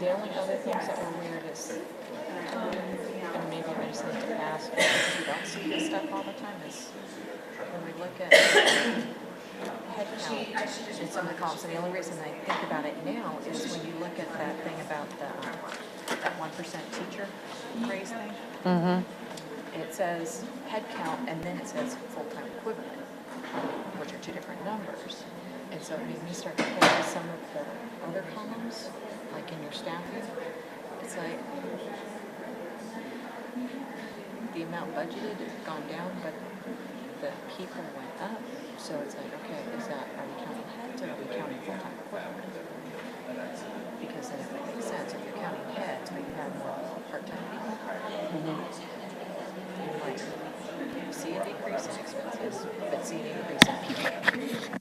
The only other things that were weird is, and maybe I just need to ask, because you don't see this stuff all the time, is when we look at head count in some of the columns, and the only reason I think about it now is when you look at that thing about that 1% teacher raise thing. It says head count, and then it says full-time equivalent, which are two different numbers. And so it made me start to think of some of the other columns, like in your staffing. It's like the amount budgeted has gone down, but the people went up. So it's like, okay, are we counting heads or are we counting full-time equivalent? Because then it would make sense if you're counting heads, but you have more part-time people. You might see a decrease in expenses, but see an increase in people.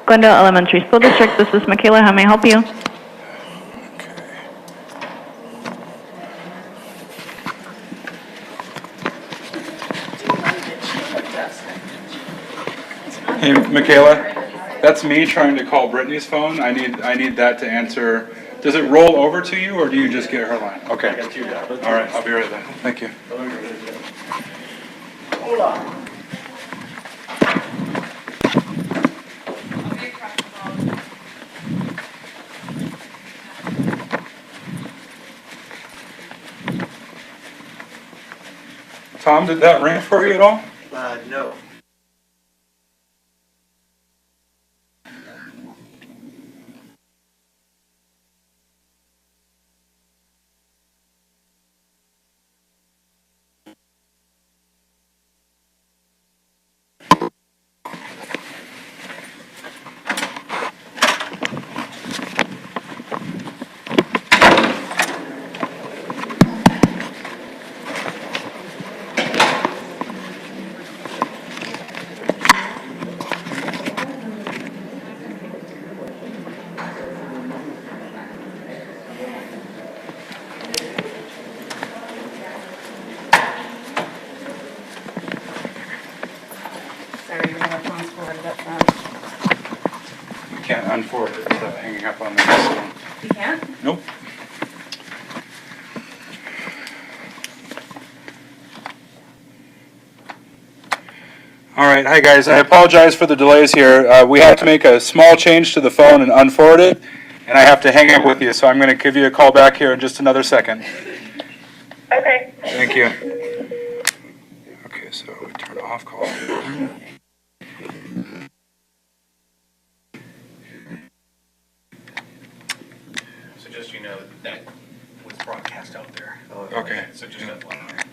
Glendale Elementary School District, this is Michaela. How may I help you? Hey, Michaela, that's me trying to call Brittany's phone. I need that to answer. Does it roll over to you, or do you just get her line? Okay. All right, I'll be right there. Thank you. Hold on. Tom, did that ring for you at all? No. Sorry, your other phone's forwarded up front. You can't unforward it without hanging up on this. You can't? Nope. All right, hi guys. I apologize for the delays here. We had to make a small change to the phone and unforward it, and I have to hang up with you, so I'm going to give you a call back here in just another second. Okay. Thank you. Okay, so we turn off call. So just, you know, that was broadcast out there. Okay. So just FYI.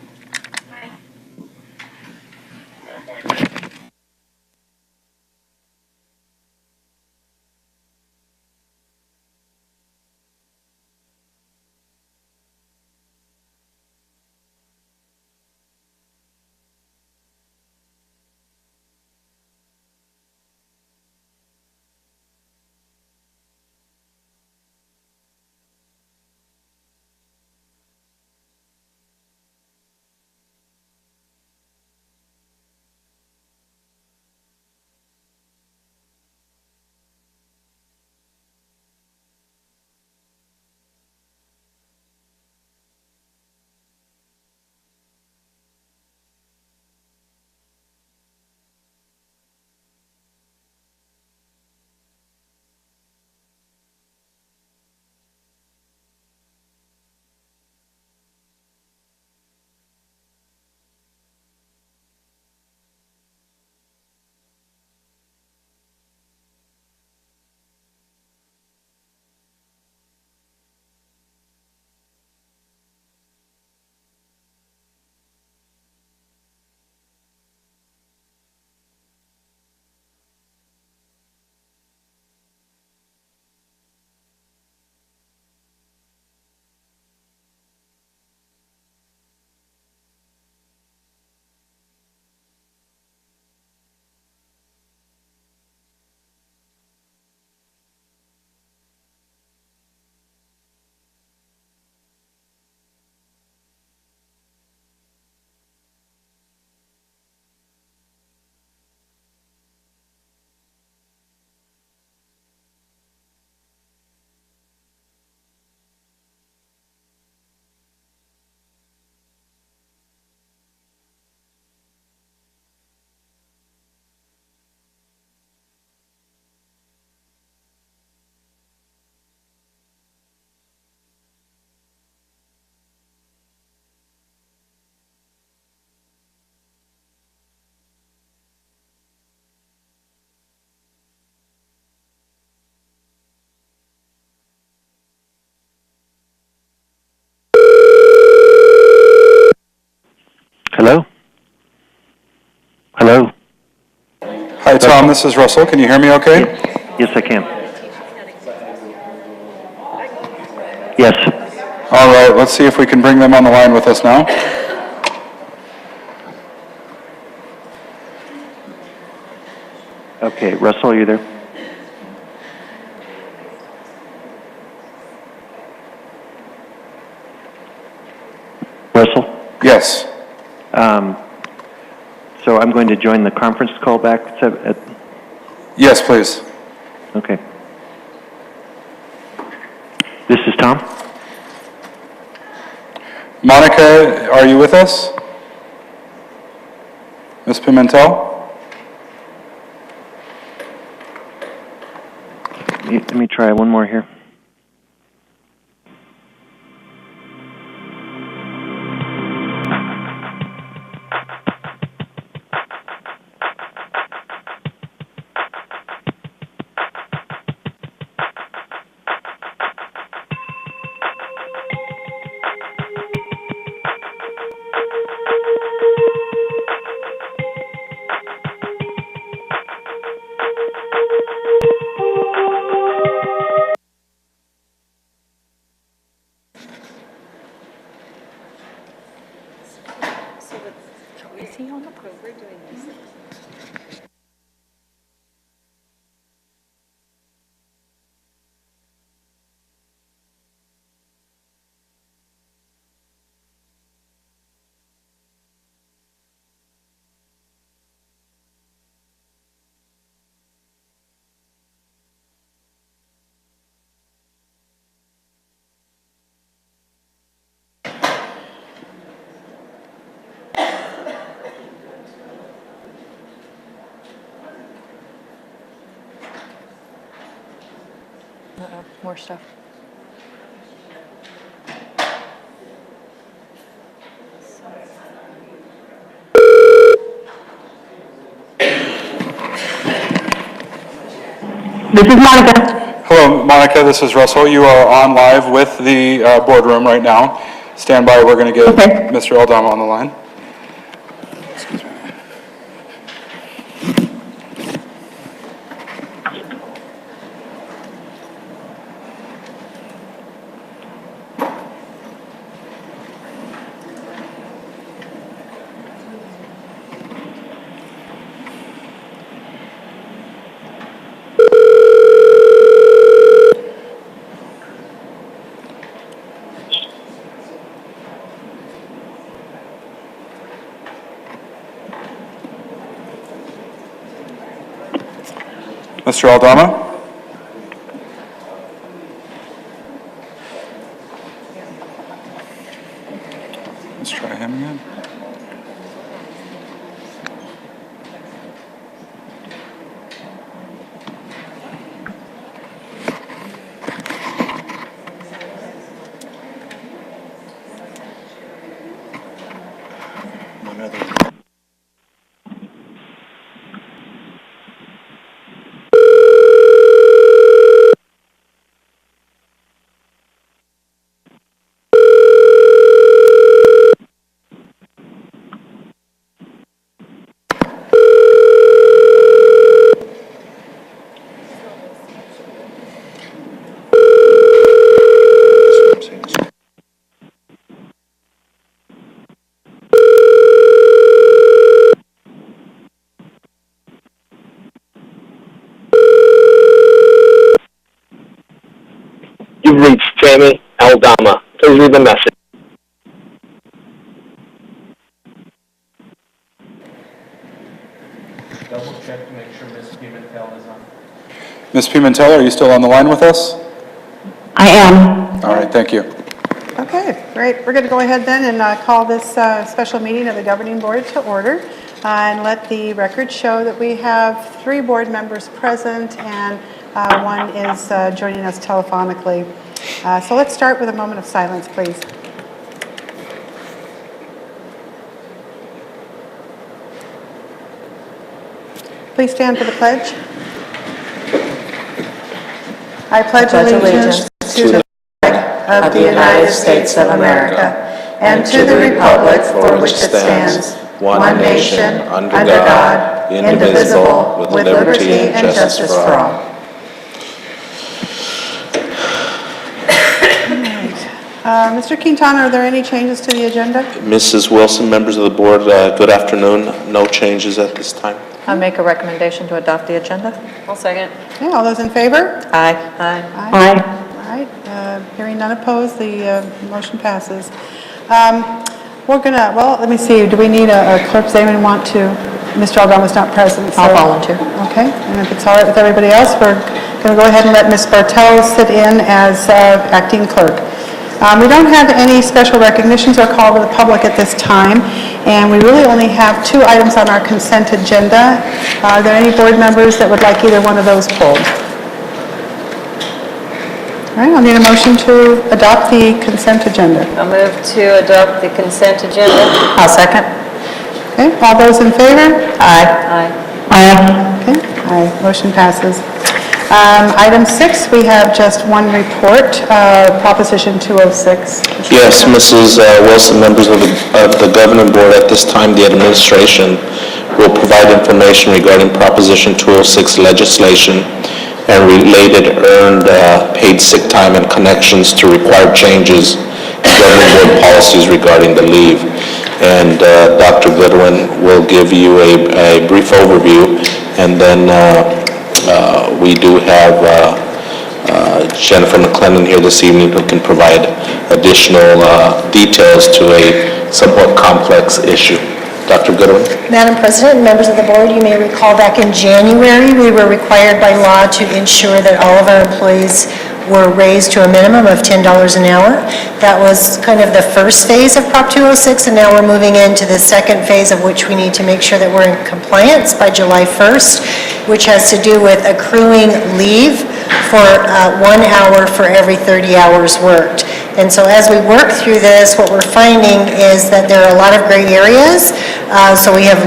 Hello? Hello? Hi, Tom. This is Russell. Can you hear me okay? Yes, I can. Yes. All right, let's see if we can bring them on the line with us now. Okay, Russell, are you there? Russell? Yes. So I'm going to join the conference call back Yes, please. okay. This is Tom. Monica, are you with us? Ms. Pimentel? Let me try one more here. Is he on the program doing this? Uh-oh, more stuff. This is Monica. Hello, Monica, this is Russell. You are on live with the boardroom right now. Stand by, we're going to get Okay. Mr. Aldama on the line. Mr. Aldama? Let's try him again. You've reached Tammy Aldama. Please leave a message. Double check to make sure Ms. Pimentel is on. Ms. Pimentel, are you still on the line with us? I am. All right, thank you. Okay, great. We're going to go ahead then and call this special meeting of the Governing Board to order and let the record show that we have 3 board members present and one is joining us telephonically. So let's start with a moment of silence, please. Please stand for the pledge. I pledge allegiance to the flag of the United States of America and to the republic for which it stands, one nation, under God, indivisible, with liberty and justice for all. Mr. Quintana, are there any changes to the agenda? Mrs. Wilson, members of the board, good afternoon. No changes at this time. I make a recommendation to adopt the agenda. I'll second. Okay, all those in favor? Aye. Aye. Aye. All right, hearing none opposed, the motion passes. We're gonna, well, let me see, do we need a clerk? Does anyone want to? Mr. Aldama's not present, so. I'll volunteer. Okay, and if it's all right with everybody else, we're gonna go ahead and let Ms. Bartel sit in as acting clerk. We don't have any special recognitions or call to the public at this time, and we really only have 2 items on our consent agenda. Are there any board members that would like either one of those pulled? All right, I'll need a motion to adopt the consent agenda. I'll move to adopt the consent agenda. I'll second. Okay, all those in favor? Aye. Okay, aye, motion passes. Item 6, we have just one report, Proposition 206. Yes, Mrs. Wilson, members of the governing board, at this time, the administration will provide information regarding Proposition 206 legislation and related earned paid sick time and connections to required changes in governing board policies regarding the leave. And Dr. Goodwin will give you a brief overview, and then we do have Jennifer McClellan here this evening who can provide additional details to a somewhat complex issue. Dr. Goodwin? Madam President and members of the board, you may recall back in January, we were required by law to ensure that all of our employees were raised to a minimum of $10 an hour. That was kind of the first phase of Prop 206, and now we're moving into the second phase, of which we need to make sure that we're in compliance by July 1st, which has to do with accruing leave for 1 hour for every 30 hours worked. And so as we work through this, what we're finding is that there are a lot of gray areas. So we have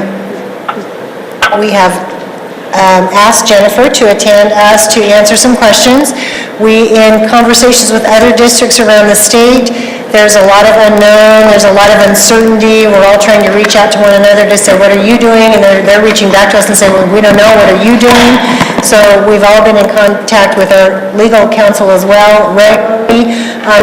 asked Jennifer to attend us to answer some questions. In conversations with other districts around the state, there's a lot of unknown, there's a lot of uncertainty. We're all trying to reach out to one another to say, what are you doing? And they're reaching back to us and saying, well, we don't know, what are you doing? So we've all been in contact with our legal counsel as well regularly.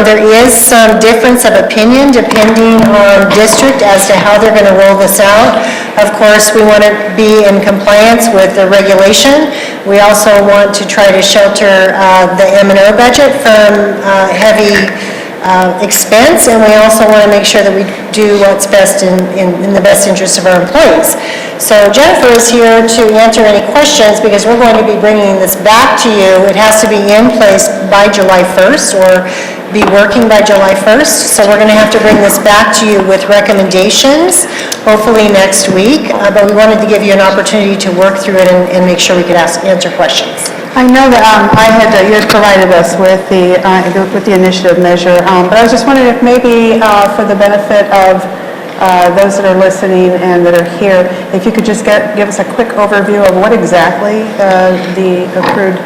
There is some difference of opinion depending on district as to how they're going to roll this out. Of course, we want to be in compliance with the regulation. We also want to try to shelter the M&O budget from heavy expense, and we also want to make sure that we do what's best in the best interest of our employees. So Jennifer is here to answer any questions because we're going to be bringing this back to you. It has to be in place by July 1st or be working by July 1st. So we're going to have to bring this back to you with recommendations, hopefully next week. But we wanted to give you an opportunity to work through it and make sure we could answer questions. I know that you had provided us with the initiative measure, but I was just wondering if maybe for the benefit of those that are listening and that are here, if you could just give us a quick overview of what exactly the accrued.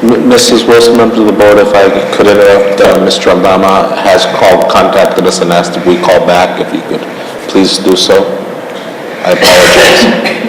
Mrs. Wilson, members of the board, if I could interrupt, Mr. Aldama has contacted us and asked if we call back. If you could please do so. I apologize.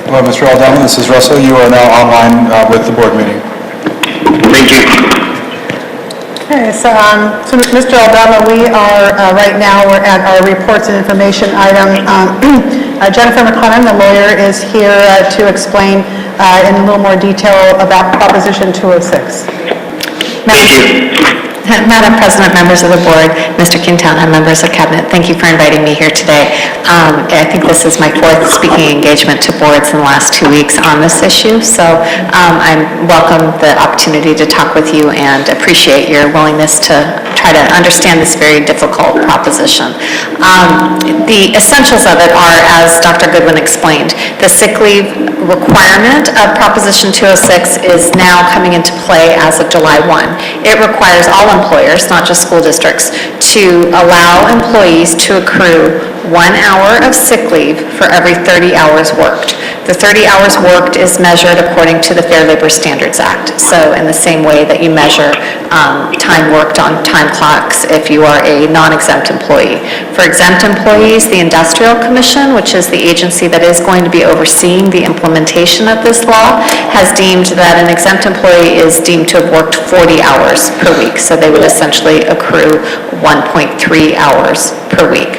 Hello, Mr. Aldama, this is Russell. You are now online with the board meeting. Thank you. Okay, so Mr. Aldama, we are right now, we're at our reports and information item. Jennifer McClellan, the lawyer, is here to explain in a little more detail about Proposition 206. Thank you. Madam President, members of the board, Mr. Quintana, members of cabinet, thank you for inviting me here today. I think this is my 4th speaking engagement to boards in the last 2 weeks on this issue, so I welcome the opportunity to talk with you and appreciate your willingness to try to understand this very difficult proposition. The essentials of it are, as Dr. Goodwin explained, the sick leave requirement of Proposition 206 is now coming into play as of July 1. It requires all employers, not just school districts, to allow employees to accrue 1 hour of sick leave for every 30 hours worked. The 30 hours worked is measured according to the Fair Labor Standards Act. So in the same way that you measure time worked on time clocks if you are a non-exempt employee. For exempt employees, the Industrial Commission, which is the agency that is going to be overseeing the implementation of this law, has deemed that an exempt employee is deemed to have worked 40 hours per week. So they would essentially accrue 1.3 hours per week.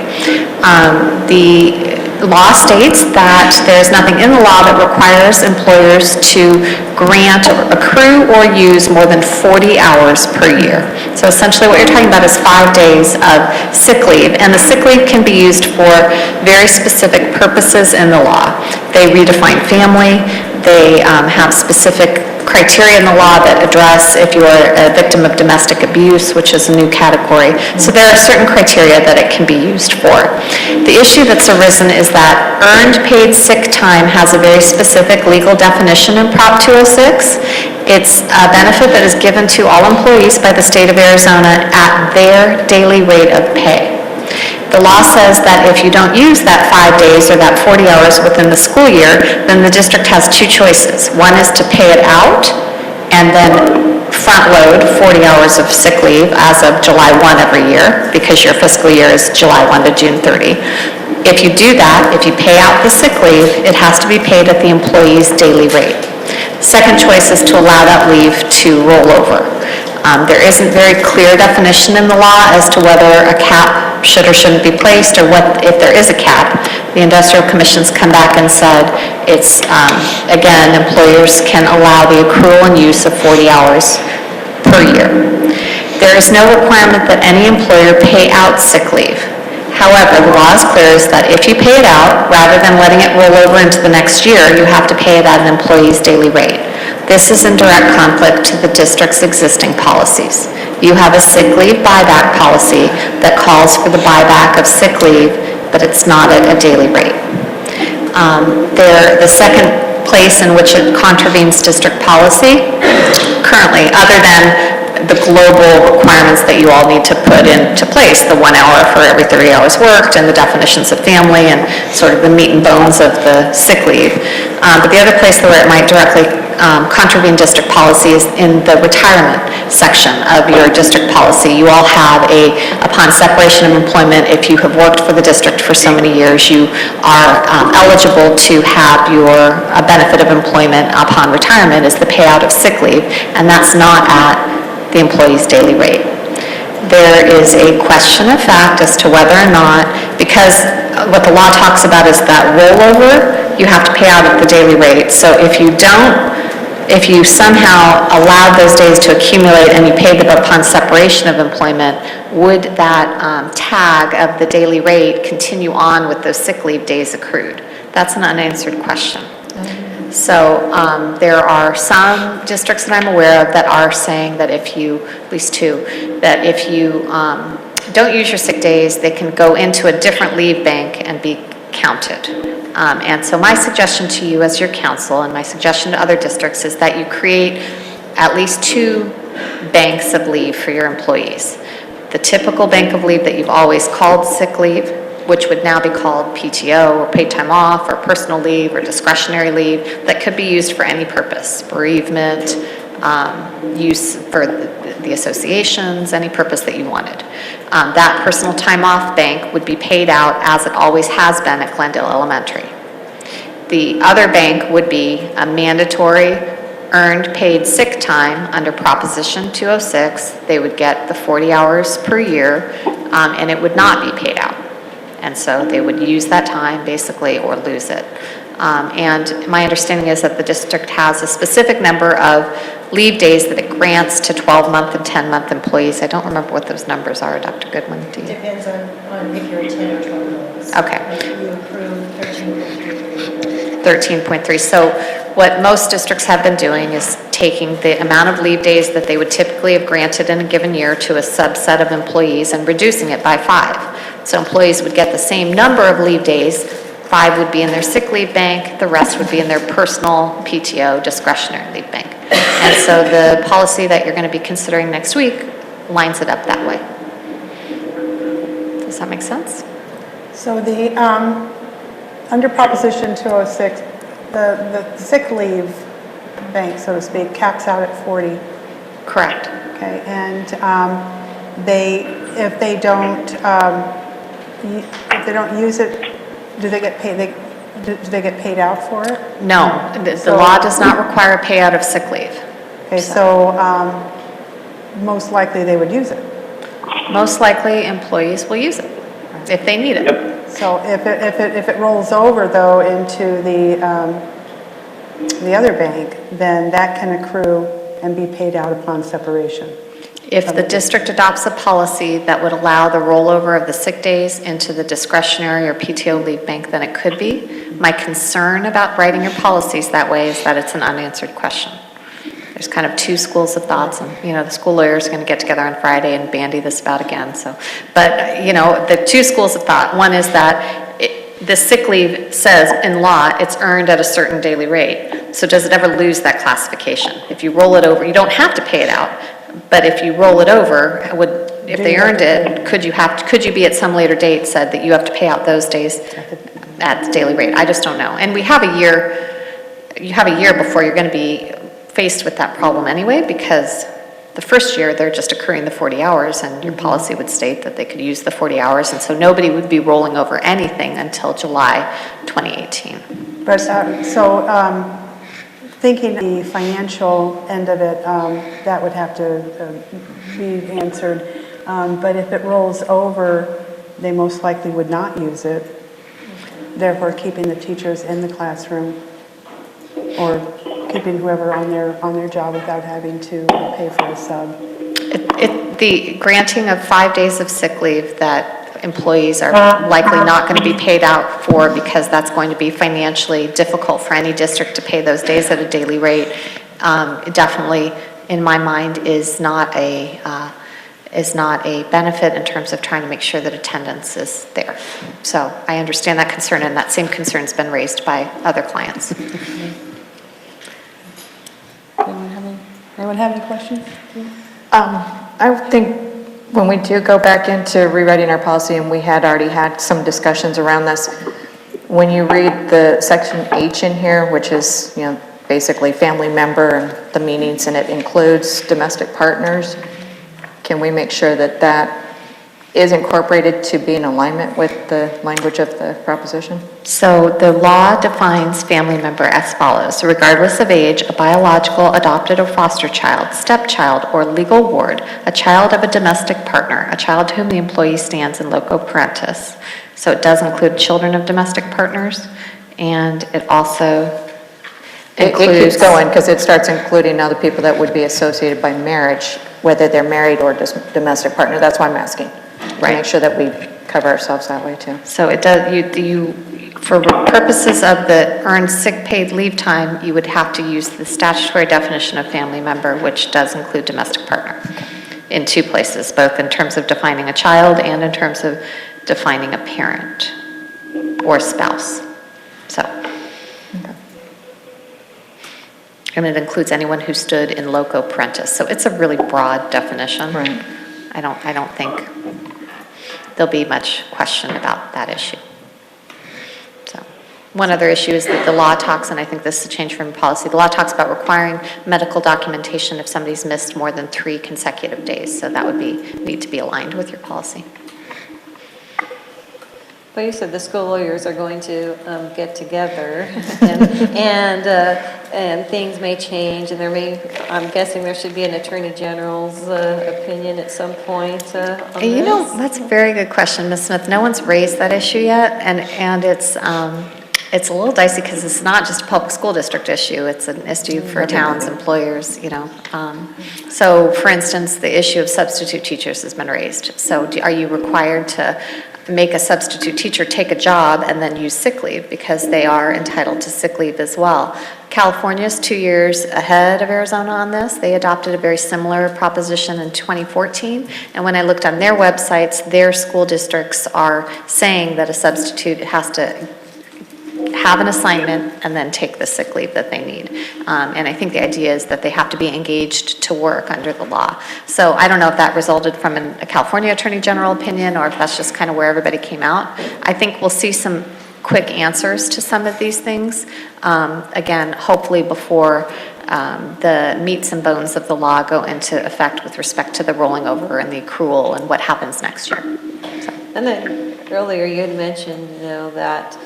The law states that there's nothing in the law that requires employers to grant or accrue or use more than 40 hours per year. So essentially what you're talking about is 5 days of sick leave, and the sick leave can be used for very specific purposes in the law. They redefine family, they have specific criteria in the law that address if you are a victim of domestic abuse, which is a new category. So there are certain criteria that it can be used for. The issue that's arisen is that earned paid sick time has a very specific legal definition in Prop 206. It's a benefit that is given to all employees by the state of Arizona at their daily rate of pay. The law says that if you don't use that 5 days or that 40 hours within the school year, then the district has two choices. One is to pay it out and then front load 40 hours of sick leave as of July 1 every year, because your fiscal year is July 1 to June 30. If you do that, if you pay out the sick leave, it has to be paid at the employee's daily rate. Second choice is to allow that leave to roll over. There isn't very clear definition in the law as to whether a cap should or shouldn't be placed, or what if there is a cap. The Industrial Commission's come back and said it's, again, employers can allow the accrual and use of 40 hours per year. There is no requirement that any employer pay out sick leave. However, the law is clear is that if you pay it out, rather than letting it roll over into the next year, you have to pay it at an employee's daily rate. This is in direct conflict to the district's existing policies. You have a sick leave buyback policy that calls for the buyback of sick leave, but it's not at a daily rate. The second place in which it contravenes district policy currently, other than the global requirements that you all need to put into place, the 1 hour for every 30 hours worked and the definitions of family and sort of the meat and bones of the sick leave. But the other place where it might directly contravene district policy is in the retirement section of your district policy. You all have upon separation of employment, if you have worked for the district for so many years, you are eligible to have your benefit of employment upon retirement is the payout of sick leave, and that's not at the employee's daily rate. There is a question of fact as to whether or not, because what the law talks about is that rollover, you have to pay out at the daily rate. So if you somehow allowed those days to accumulate and you paid them upon separation of employment, would that tag of the daily rate continue on with those sick leave days accrued? That's an unanswered question. So there are some districts that I'm aware of that are saying that if you, at least two, that if you don't use your sick days, they can go into a different leave bank and be counted. And so my suggestion to you as your council, and my suggestion to other districts, is that you create at least 2 banks of leave for your employees. The typical bank of leave that you've always called sick leave, which would now be called PTO, or paid time off, or personal leave, or discretionary leave, that could be used for any purpose, bereavement, use for the associations, any purpose that you wanted. That personal time off bank would be paid out as it always has been at Glendale Elementary. The other bank would be a mandatory earned paid sick time under Proposition 206. They would get the 40 hours per year, and it would not be paid out. And so they would use that time basically or lose it. And my understanding is that the district has a specific number of leave days that it grants to 12-month and 10-month employees. I don't remember what those numbers are, Dr. Goodwin, do you? Depends on if you're 10 or 12 months. Okay. You approve 13.3. 13.3. So what most districts have been doing is taking the amount of leave days that they would typically have granted in a given year to a subset of employees and reducing it by 5. So employees would get the same number of leave days. 5 would be in their sick leave bank, the rest would be in their personal PTO discretionary leave bank. And so the policy that you're going to be considering next week lines it up that way. Does that make sense? So under Proposition 206, the sick leave bank, so to speak, caps out at 40. Correct. Okay, and if they don't use it, do they get paid? Do they get paid out for it? No, the law does not require a payout of sick leave. Okay, so most likely they would use it. Most likely, employees will use it if they need it. So if it rolls over though into the other bank, then that can accrue and be paid out upon separation. If the district adopts a policy that would allow the rollover of the sick days into the discretionary or PTO leave bank, then it could be. My concern about writing your policies that way is that it's an unanswered question. There's kind of two schools of thoughts, and the school lawyers are going to get together on Friday and bandy this about again. But the two schools of thought. One is that the sick leave says in law it's earned at a certain daily rate. So does it ever lose that classification? If you roll it over, you don't have to pay it out. But if you roll it over, if they earned it, could you be at some later date said that you have to pay out those days at the daily rate? I just don't know. And you have a year before you're going to be faced with that problem anyway, because the first year they're just accruing the 40 hours and your policy would state that they could use the 40 hours, and so nobody would be rolling over anything until July 2018. But thinking the financial end of it, that would have to be answered. But if it rolls over, they most likely would not use it, therefore keeping the teachers in the classroom or keeping whoever on their job without having to pay for a sub. The granting of 5 days of sick leave that employees are likely not going to be paid out for, because that's going to be financially difficult for any district to pay those days at a daily rate, definitely in my mind is not a benefit in terms of trying to make sure that attendance is there. So I understand that concern, and that same concern's been raised by other clients. Anyone have any questions? I think when we do go back into rewriting our policy, and we had already had some discussions around this, when you read the section H in here, which is, basically family member and the meanings, and it includes domestic partners, can we make sure that that is incorporated to be in alignment with the language of the proposition? So the law defines family member as follows: regardless of age, a biological, adopted, or foster child, stepchild, or legal ward, a child of a domestic partner, a child to whom the employee stands in loco parentis. So it does include children of domestic partners, and it also It keeps going, because it starts including other people that would be associated by marriage, whether they're married or domestic partner. That's why I'm asking. To make sure that we cover ourselves that way too. So it does, for purposes of the earned sick paid leave time, you would have to use the statutory definition of family member, which does include domestic partner, in two places, both in terms of defining a child and in terms of defining a parent or spouse. So, and it includes anyone who stood in loco parentis. So it's a really broad definition. Right. I don't think there'll be much question about that issue. So, one other issue is that the law talks, and I think this is a change from policy, the law talks about requiring medical documentation if somebody's missed more than 3 consecutive days. So that would need to be aligned with your policy. Well, you said the school lawyers are going to get together, and things may change, and I'm guessing there should be an attorney general's opinion at some point on this. That's a very good question, Ms. Smith. No one's raised that issue yet, and it's a little dicey because it's not just a public school district issue. It's an issue for towns, employers, So, for instance, the issue of substitute teachers has been raised. So are you required to make a substitute teacher take a job and then use sick leave, because they are entitled to sick leave as well? California's 2 years ahead of Arizona on this. They adopted a very similar proposition in 2014, and when I looked on their websites, their school districts are saying that a substitute has to have an assignment and then take the sick leave that they need. And I think the idea is that they have to be engaged to work under the law. So I don't know if that resulted from a California Attorney General opinion or if that's just kind of where everybody came out. I think we'll see some quick answers to some of these things. Again, hopefully before the meats and bones of the law go into effect with respect to the rolling over and the accrual and what happens next year. So. And then earlier you had mentioned, that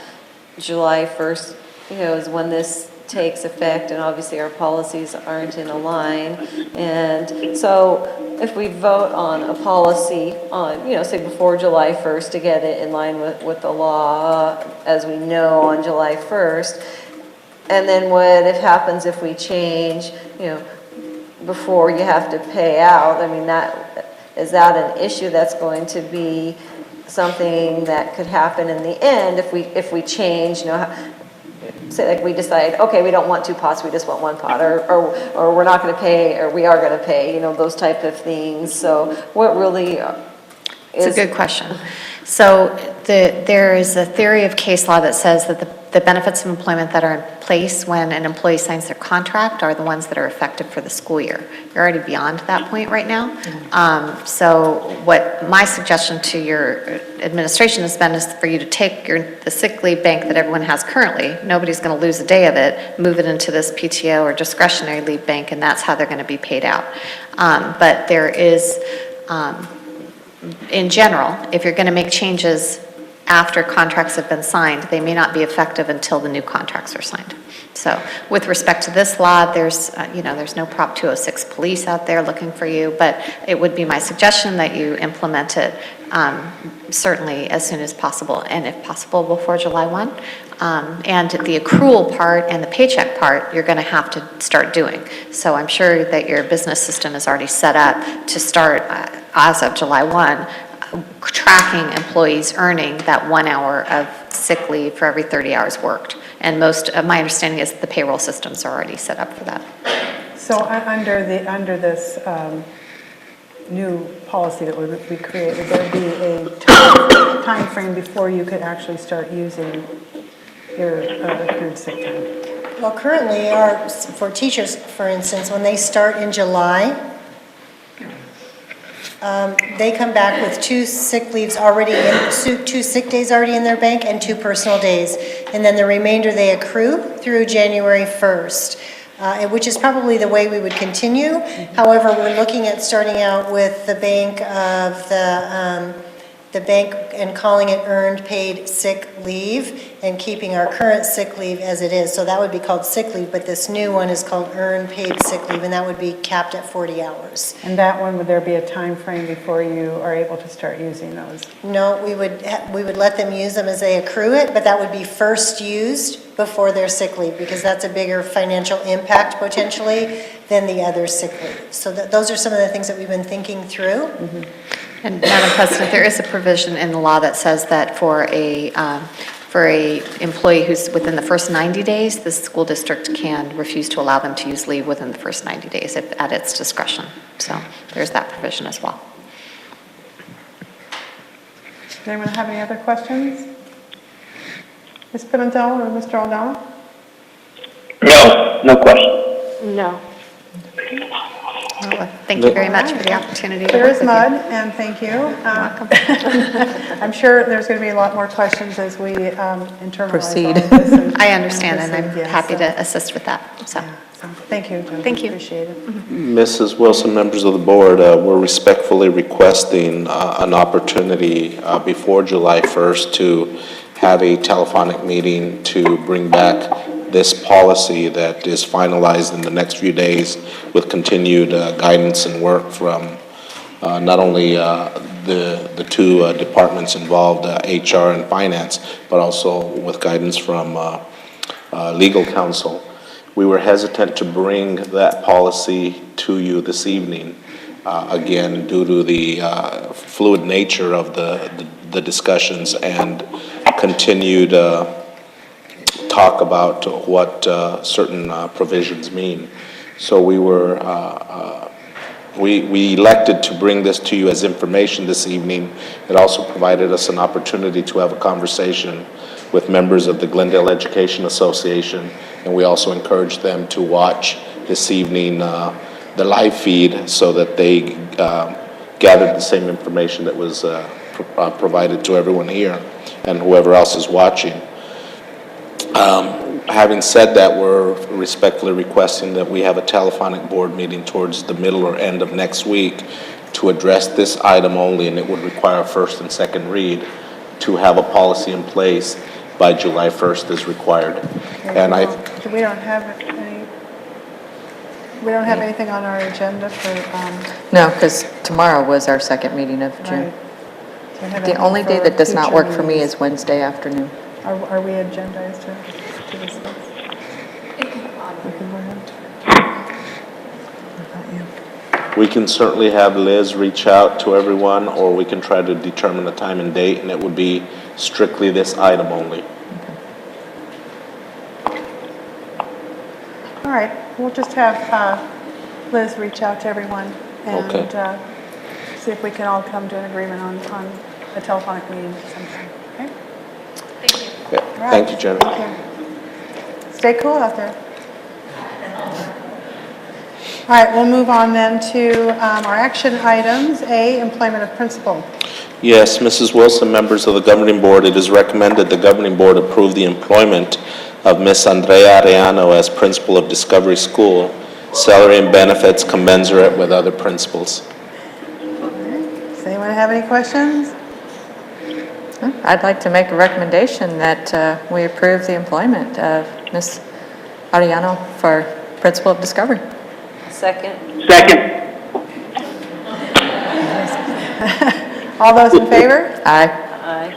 July 1st, is when this takes effect, and obviously our policies aren't in a line. And so if we vote on a policy on, say before July 1st to get it in line with the law as we know on July 1st, and then what if happens if we change, before you have to pay out? I mean, is that an issue that's going to be something that could happen in the end if we change, say like we decide, okay, we don't want 2 pots, we just want 1 pot, or we're not going to pay, or we are going to pay, those type of things. So what really is... It's a good question. So there is a theory of case law that says that the benefits of employment that are in place when an employee signs their contract are the ones that are effective for the school year. You're already beyond that point right now. So what my suggestion to your administration has been is for you to take the sick leave bank that everyone has currently, nobody's going to lose a day of it, move it into this PTO or discretionary leave bank, and that's how they're going to be paid out. But there is... in general, if you're going to make changes after contracts have been signed, they may not be effective until the new contracts are signed. So with respect to this law, there's no Prop 206 police out there looking for you, but it would be my suggestion that you implement it certainly as soon as possible, and if possible before July 1. And the accrual part and the paycheck part, you're going to have to start doing. So I'm sure that your business system is already set up to start as of July 1, tracking employees earning that 1 hour of sick leave for every 30 hours worked. And my understanding is that the payroll systems are already set up for that. So under this new policy that we create, would there be a time frame before you could actually start using your accrued sick time? Well, currently, for teachers, for instance, when they start in July, they come back with 2 sick leaves already 2 sick days already in their bank and 2 personal days. And then the remainder they accrue through January 1st, which is probably the way we would continue. However, we're looking at starting out with the bank of the bank and calling it earned paid sick leave and keeping our current sick leave as it is. So that would be called sick leave, but this new one is called earned paid sick leave, and that would be capped at 40 hours. And that one, would there be a time frame before you are able to start using those? No, we would let them use them as they accrue it, but that would be first used before their sick leave, because that's a bigger financial impact potentially than the other sick leave. So those are some of the things that we've been thinking through. Mm-hmm. And Madam President, there is a provision in the law that says that for a employee who's within the first 90 days, the school district can refuse to allow them to use leave within the first 90 days at its discretion. So there's that provision as well. Does anyone have any other questions? Ms. Pimentel or Mr. Aldana? No question. No. Well, thank you very much for the opportunity to There work is with mud, you. and thank you. I'm sure there's going to be a lot more questions as we internalize Proceed. all of this and- I understand, and I'm proceed, yes, happy so- to assist with that. So, so thank you, Jennifer. Thank you. Appreciate it. Mrs. Wilson, members of the board, we're respectfully requesting an opportunity before July 1st to have a telephonic meeting to bring back this policy that is finalized in the next few days with continued guidance and work from not only the 2 departments involved, HR and finance, but also with guidance from legal counsel. We were hesitant to bring that policy to you this evening, again, due to the fluid nature of the discussions and continued talk about what certain provisions mean. So we were we elected to bring this to you as information this evening. It also provided us an opportunity to have a conversation with members of the Glendale Education Association, and we also encouraged them to watch this evening the live feed so that they gathered the same information that was provided to everyone here and whoever else is watching. Having said that, we're respectfully requesting that we have a telephonic board meeting towards the middle or end of next week to address this item only, and it would require a first and second read to have a policy in place by July 1st as required. And We don't have anything on our agenda for, No, because tomorrow was our second meeting of June. right. Do we have The anything only day for that does not future work for me meetings? is Wednesday afternoon. Are we agendized to discuss? we can certainly have Liz reach out to everyone, or we can try to determine a time and date, and it would be strictly this item only. All right, we'll just have Liz reach out to everyone and Okay. see if we can all come to an agreement on a telephonic meeting sometime, okay? Yeah, All right. thank you, Jennifer. Thank you. Stay cool out there. All right, we'll move on then to our action items. A, employment of principal. Yes, Mrs. Wilson, members of the governing board, it is recommended the governing board approve the employment of Miss Andrea Arellano as principal of Discovery School, salary and benefits commensurate with other principals. Does anyone have any questions? I'd like to make a recommendation that we approve the employment of Ms. Ariano for Principal of Discovery. Second? Second. All those in favor? Aye. Aye.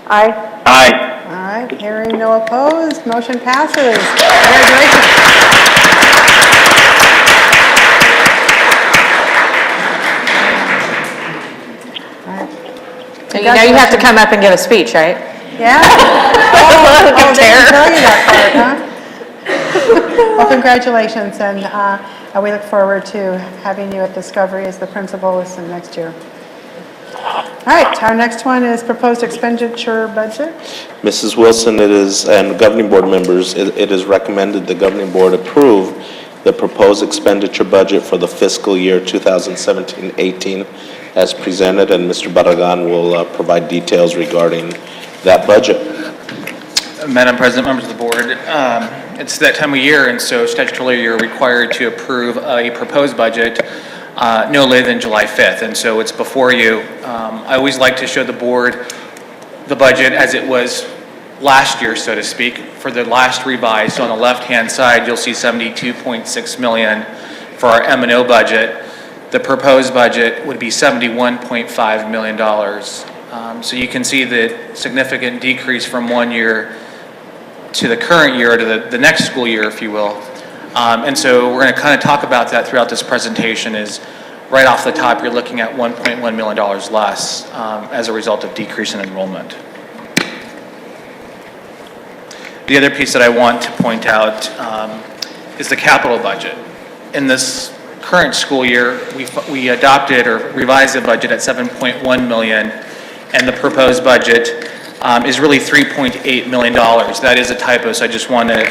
Aye. Aye. All right, hearing no opposed, motion passes. Congratulations. All right. And you know you have to come up and give a speech, right? Yeah? Oh, they didn't tell you that part, huh? Well, congratulations, and we look forward to having you at Discovery as the principal this next year. All right, our next one is proposed expenditure budget. Mrs. Wilson, it is, and governing board members, it is recommended the governing board approve the proposed expenditure budget for the fiscal year 2017-18 as presented, and Mr. Barragan will provide details regarding that budget. Madam President, members of the board, it's that time of year, and so statutorily you're required to approve a proposed budget no later than July 5th, and so it's before you. I always like to show the board the budget as it was last year, so to speak, for the last revised. So on the left-hand side, you'll see $72.6 million for our M&O budget. The proposed budget would be $71.5 million. So you can see the significant decrease from one year to the current year, to the next school year, if you will. And so we're going to kind of talk about that throughout this presentation. Is right off the top, you're looking at $1.1 million less as a result of decrease in enrollment. The other piece that I want to point out is the capital budget. In this current school year, we adopted or revised the budget at $7.1 million, and the proposed budget is really $3.8 million. That is a typo, so I just want to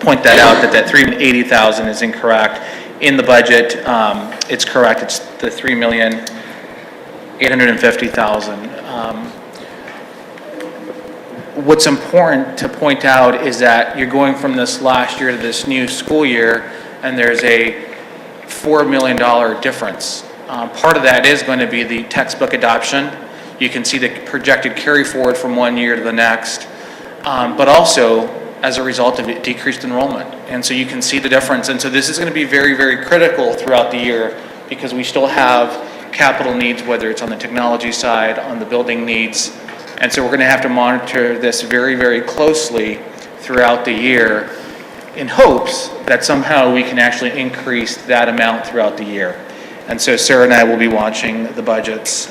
point that out, that $380,000 is incorrect. In the budget, it's correct, it's the $3,850,000. What's important to point out is that you're going from this last year to this new school year, and there's a $4 million difference. Part of that is going to be the textbook adoption. You can see the projected carry forward from one year to the next, but also as a result of decreased enrollment. And so you can see the difference. And so this is going to be very, very critical throughout the year because we still have capital needs, whether it's on the technology side, on the building needs. And so we're going to have to monitor this very, very closely throughout the year in hopes that somehow we can actually increase that amount throughout the year. And so Sarah and I will be watching the budgets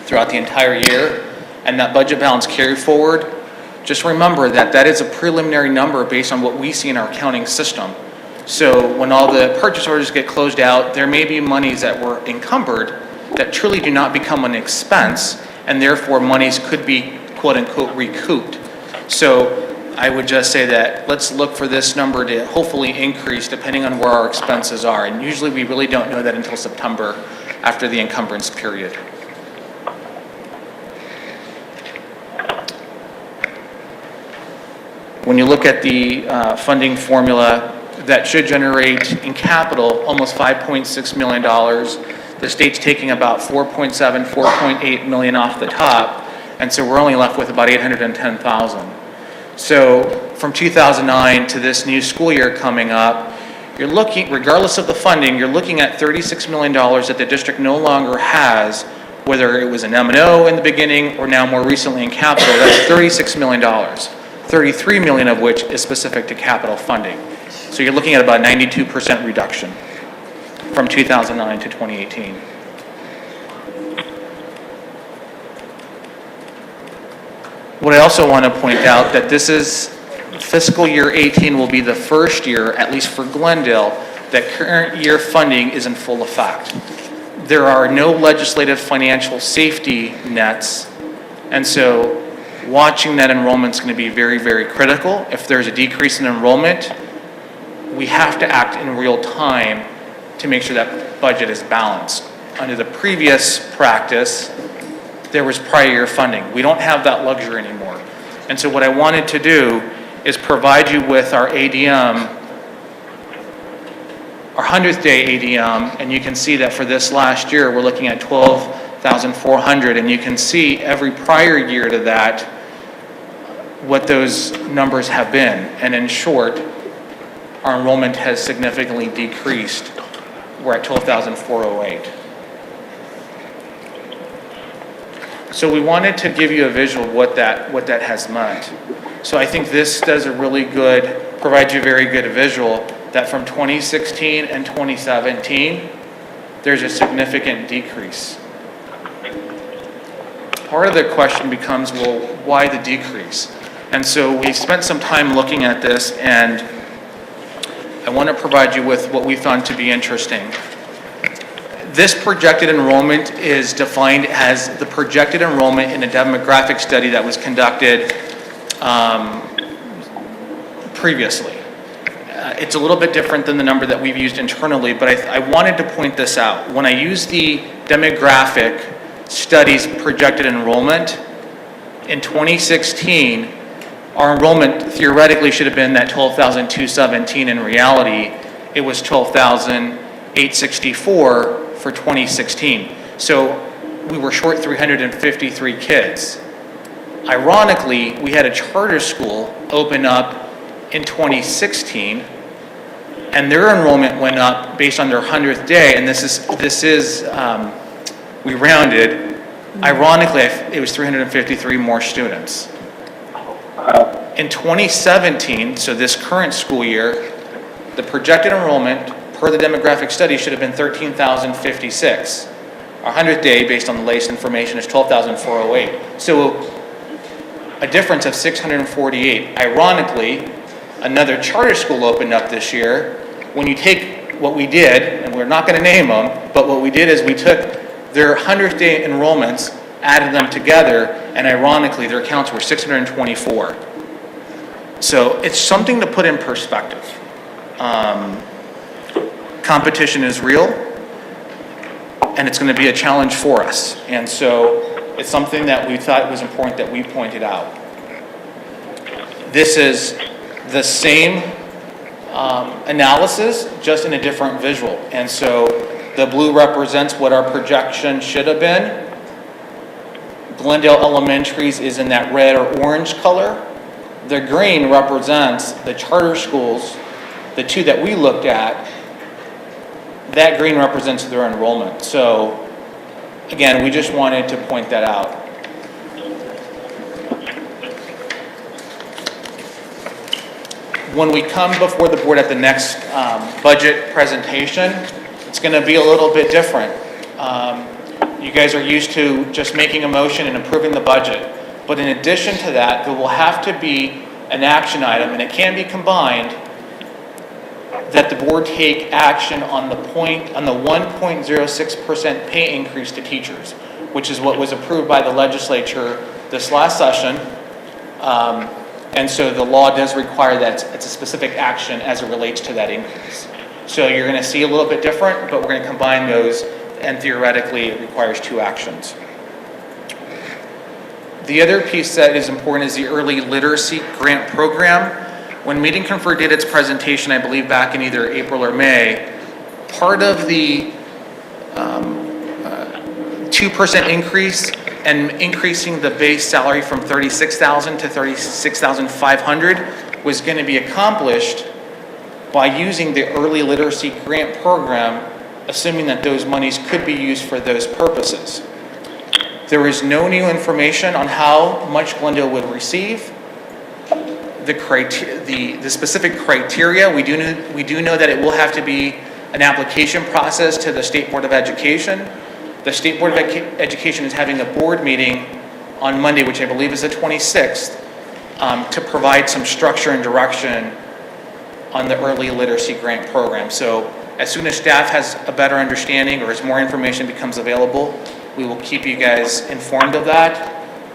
throughout the entire year. And that budget balance carry forward, just remember that that is a preliminary number based on what we see in our accounting system. So when all the purchase orders get closed out, there may be monies that were encumbered that truly do not become an expense, and therefore monies could be quote-unquote recouped. So I would just say that let's look for this number to hopefully increase depending on where our expenses are. And usually we really don't know that until September after the encumbrance period. When you look at the funding formula, that should generate in capital almost $5.6 million. The state's taking about 4.8 million off the top, and so we're only left with about 810,000. So from 2009 to this new school year coming up, you're looking, regardless of the funding, you're looking at $36 million that the district no longer has, whether it was an M&O in the beginning or now more recently in capital. That's $36 million, 33 million of which is specific to capital funding. So you're looking at about 92% reduction from 2009 to 2018. What I also want to point out that this is fiscal year 18 will be the first year, at least for Glendale, that current year funding is in full effect. There are no legislative financial safety nets, and so watching that enrollment is going to be very, very critical. If there's a decrease in enrollment, we have to act in real time to make sure that budget is balanced. Under the previous practice, there was prior year funding. We don't have that luxury anymore. And so what I wanted to do is provide you with our ADM, our 100th day ADM, and you can see that for this last year, we're looking at 12,400, and you can see every prior year to that, what those numbers have been. And in short, our enrollment has significantly decreased. We're at 12,408. So we wanted to give you a visual of what that has meant. So I think this does a really good, provides you a very good visual that from 2016 and 2017, there's a significant decrease. Part of the question becomes, well, why the decrease? And so we spent some time looking at this, and I want to provide you with what we found to be interesting. This projected enrollment is defined as the projected enrollment in a demographic study that was conducted previously. It's a little bit different than the number that we've used internally, but I wanted to point this out. When I use the demographic studies projected enrollment, in 2016, our enrollment theoretically should have been that 12,217. In reality, it was 12,864 for 2016. So we were short 353 kids. Ironically, we had a charter school open up in 2016, and their enrollment went up based on their 100th day, and this is we rounded. Ironically, it was 353 more students. In 2017, so this current school year, the projected enrollment per the demographic study should have been 13,056. Our 100th day, based on the latest information, is 12,408. So a difference of 648. Ironically, another charter school opened up this year. When you take what we did, and we're not going to name them, but what we did is we took their 100th day enrollments, added them together, and ironically, their counts were 624. So it's something to put in perspective. Competition is real, and it's going to be a challenge for us. And so it's something that we thought was important that we pointed out. This is the same analysis, just in a different visual. And so the blue represents what our projection should have been. Glendale Elementary's is in that red or orange color. The green represents the charter schools, the two that we looked at. That green represents their enrollment. So again, we just wanted to point that out. When we come before the board at the next budget presentation, it's going to be a little bit different. You guys are used to just making a motion and approving the budget. But in addition to that, there will have to be an action item, and it can be combined, that the board take action on the 1.06% pay increase to teachers, which is what was approved by the legislature this last session. And so the law does require that it's a specific action as it relates to that increase. So you're going to see a little bit different, but we're going to combine those, and theoretically it requires two actions. The other piece that is important is the early literacy grant program. When Meeting Confer did its presentation, I believe back in either April or May, part of the 2% increase and increasing the base salary from $36,000 to $36,500 was going to be accomplished by using the early literacy grant program, assuming that those monies could be used for those purposes. There is no new information on how much Glendale would receive. The specific criteria, we do know that it will have to be an application process to the State Board of Education. The State Board of Education is having a board meeting on Monday, which I believe is the 26th, to provide some structure and direction on the early literacy grant program. So as soon as staff has a better understanding or as more information becomes available, we will keep you guys informed of that,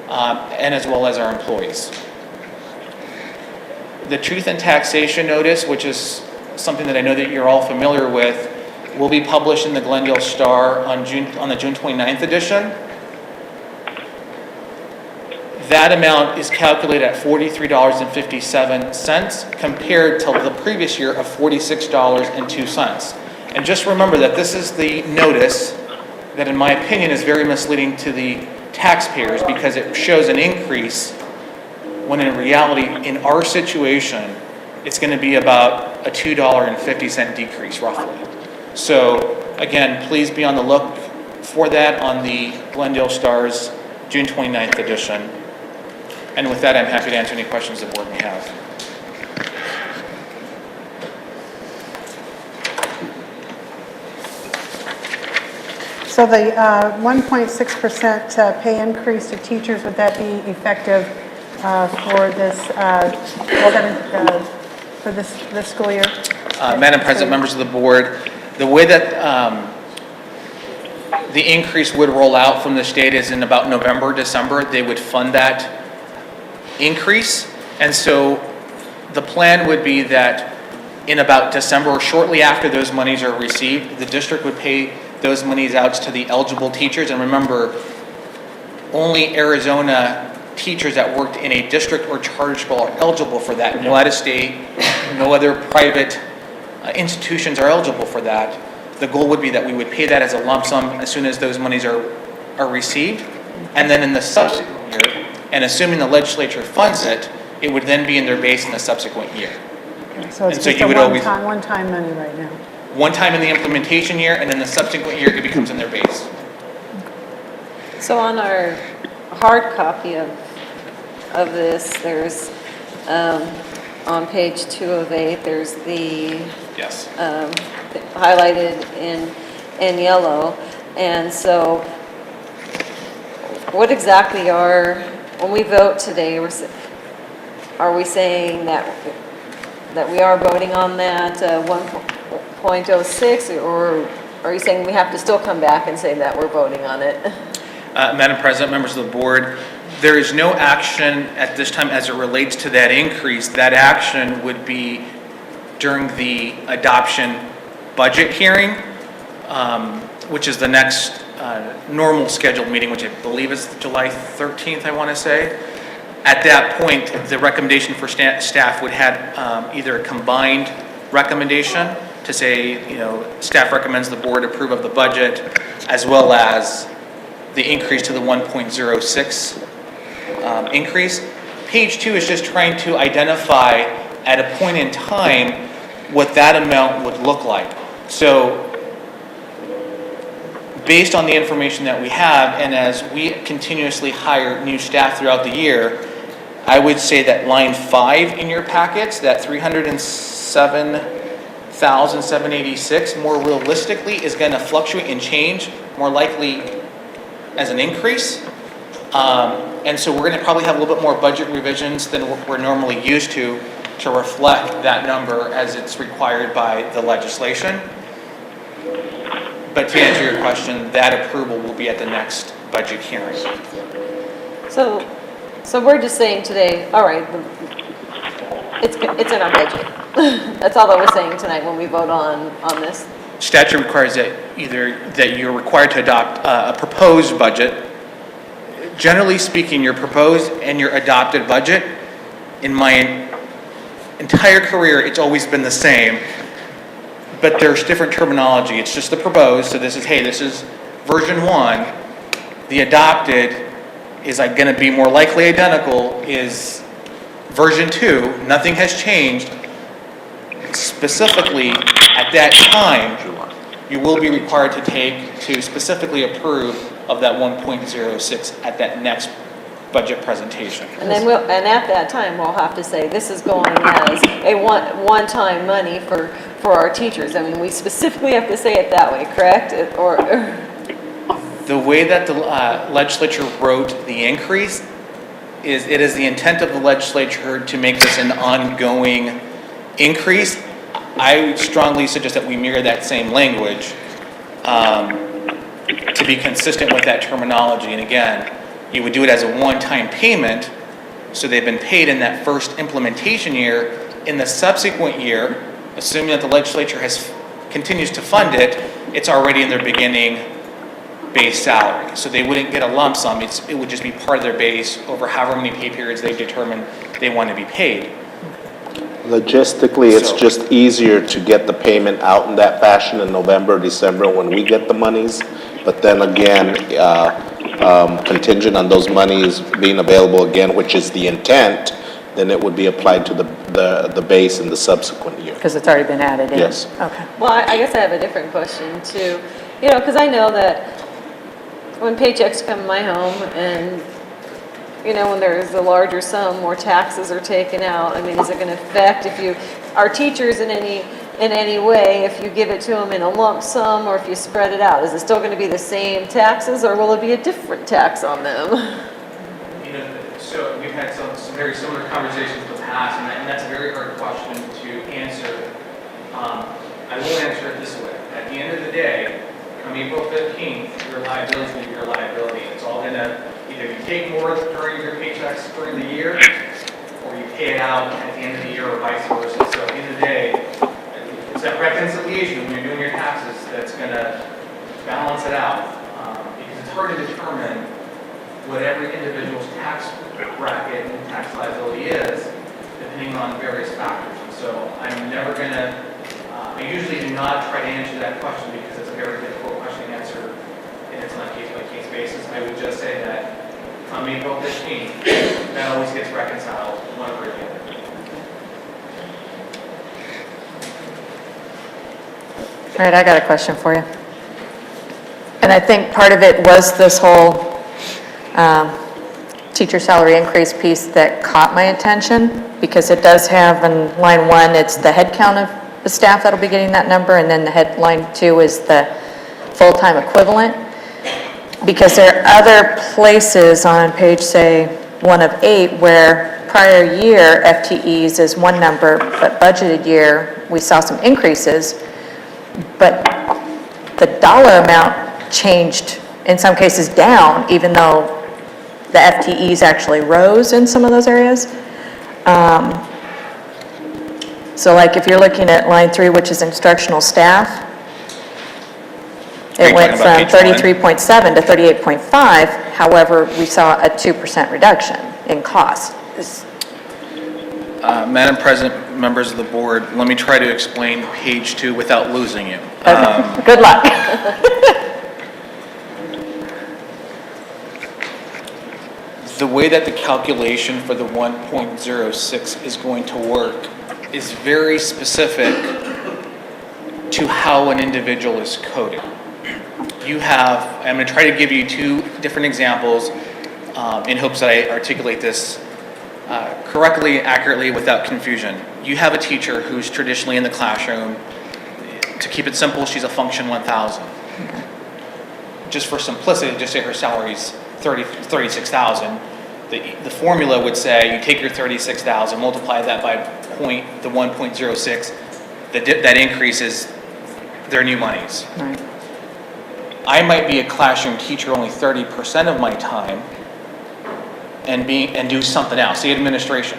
and as well as our employees. The Truth in Taxation Notice, which is something that I know that you're all familiar with, will be published in the Glendale Star on the June 29th edition. That amount is calculated at $43.57 compared to the previous year of $46.02. And just remember that this is the notice that, in my opinion, is very misleading to the taxpayers because it shows an increase when in reality, in our situation, it's going to be about a $2.50 decrease roughly. So again, please be on the look for that on the Glendale Star's June 29th edition. And with that, I'm happy to answer any questions the board may have. So the 1.6% pay increase to teachers, would that be effective for this school year? Madam President, members of the board, the way that the increase would roll out from the state is in about November, December, they would fund that increase. And so the plan would be that in about December or shortly after those monies are received, the district would pay those monies out to the eligible teachers. And remember, only Arizona teachers that worked in a district or charter school are eligible for that. No out-of-state, no other private institutions are eligible for that. The goal would be that we would pay that as a lump sum as soon as those monies are received. And then in the subsequent year, and assuming the legislature funds it, it would then be in their base in the subsequent year. Okay, so it's And so just you a would always- one-time money right now. One time in the implementation year, and then the subsequent year, it becomes in their base. So on our hard copy of this, there's, on page 208, there's the Yes. highlighted in yellow. And so what exactly when we vote today, are we saying that we are voting on that 1.06, or are you saying we have to still come back and say that we're voting on it? Madam President, members of the board, there is no action at this time as it relates to that increase. That action would be during the adoption budget hearing, which is the next normal scheduled meeting, which I believe is July 13th, I want to say. At that point, the recommendation for staff would have either a combined recommendation to say, staff recommends the board approve of the budget, as well as the increase to the 1.06 increase. Page 2 is just trying to identify at a point in time what that amount would look like. So based on the information that we have, and as we continuously hire new staff throughout the year, I would say that line 5 in your packets, that $307,786, more realistically is going to fluctuate and change, more likely as an increase. And so we're going to probably have a little bit more budget revisions than we're normally used to. to reflect that number as it's required by the legislation. But to answer your question, that approval will be at the next budget hearing. So we're just saying today, all right, it's in our budget. That's all that we're saying tonight when we vote on this. Statute requires that you're required to adopt a proposed budget. Generally speaking, your proposed and your adopted budget, in my entire career, it's always been the same, but there's different terminology. It's just the proposed, so this is version 1. The adopted is going to be more likely identical, is version 2. Nothing has changed. Specifically, at that time, you will be required to specifically approve of that 1.06 at that next budget presentation. And then and at that time, we'll have to say, this is going as a one-time money for our teachers. I mean, we specifically have to say it that way, correct? The way that the legislature wrote the increase is, it is the intent of the legislature to make this an ongoing increase. I would strongly suggest that we mirror that same language to be consistent with that terminology. And again, you would do it as a one-time payment, so they've been paid in that first implementation year. In the subsequent year, assuming that the legislature continues to fund it, it's already in their beginning base salary. So they wouldn't get a lump sum, it would just be part of their base over however many pay periods they determine they want to be paid. Logistically, it's just easier to get the payment out in that fashion in November, December, when we get the monies. But then again, contingent on those monies being available again, which is the intent, then it would be applied to the base in the subsequent year. Because it's already been added in. Yes. Okay. Well, I guess I have a different question too. You know, because I know that when paychecks come in my home and, you know, when there's a larger sum, more taxes are taken out. I mean, is it going to affect our teachers in any way, if you give it to them in a lump sum or if you spread it out? Is it still going to be the same taxes, or will it be a different tax on them? You know, so we've had some very similar conversations in the past, and that's a very hard question to answer. I will answer it this way. At the end of the day, on April 15th, your liability is going to be your liability. It's all going to, either you take more during your paychecks during the year, or you pay it out at the end of the year, or vice versa. So at the end of the day, it's that reconciliation when you're doing your taxes that's going to balance it out. Because it's hard to determine what every individual's tax bracket and tax liability is, depending on various factors. And so I'm never going to, I usually do not try to answer that question because it's a very difficult question to answer, and it's on a case-by-case basis. I would just say that on April 15th, that always gets reconciled one over the other. All right, I got a question for you. And I think part of it was this whole teacher salary increase piece that caught my attention, because it does have in line 1, it's the head count of the staff that'll be getting that number, and then the headline 2 is the full-time equivalent. Because there are other places on page, say, 1 of 8, where prior year FTEs is one number, but budgeted year, we saw some increases, but the dollar amount changed, in some cases down, even though the FTEs actually rose in some of those areas. So like if you're looking at line 3, which is instructional staff, it went from 33.7 to 38.5. However, we saw a 2% reduction in cost. Madam President, members of the board, let me try to explain page 2 without losing you. Okay. Good luck. The way that the calculation for the 1.06 is going to work is very specific to how an individual is coded. I'm going to try to give you 2 different examples in hopes that I articulate this correctly, accurately, without confusion. You have a teacher who's traditionally in the classroom. To keep it simple, she's a function 1,000. Just for simplicity, just say her salary's $36,000. The formula would say you take your $36,000, multiply that by the 1.06, that increase is their new monies. Right. I might be a classroom teacher only 30% of my time and do something else, the administration.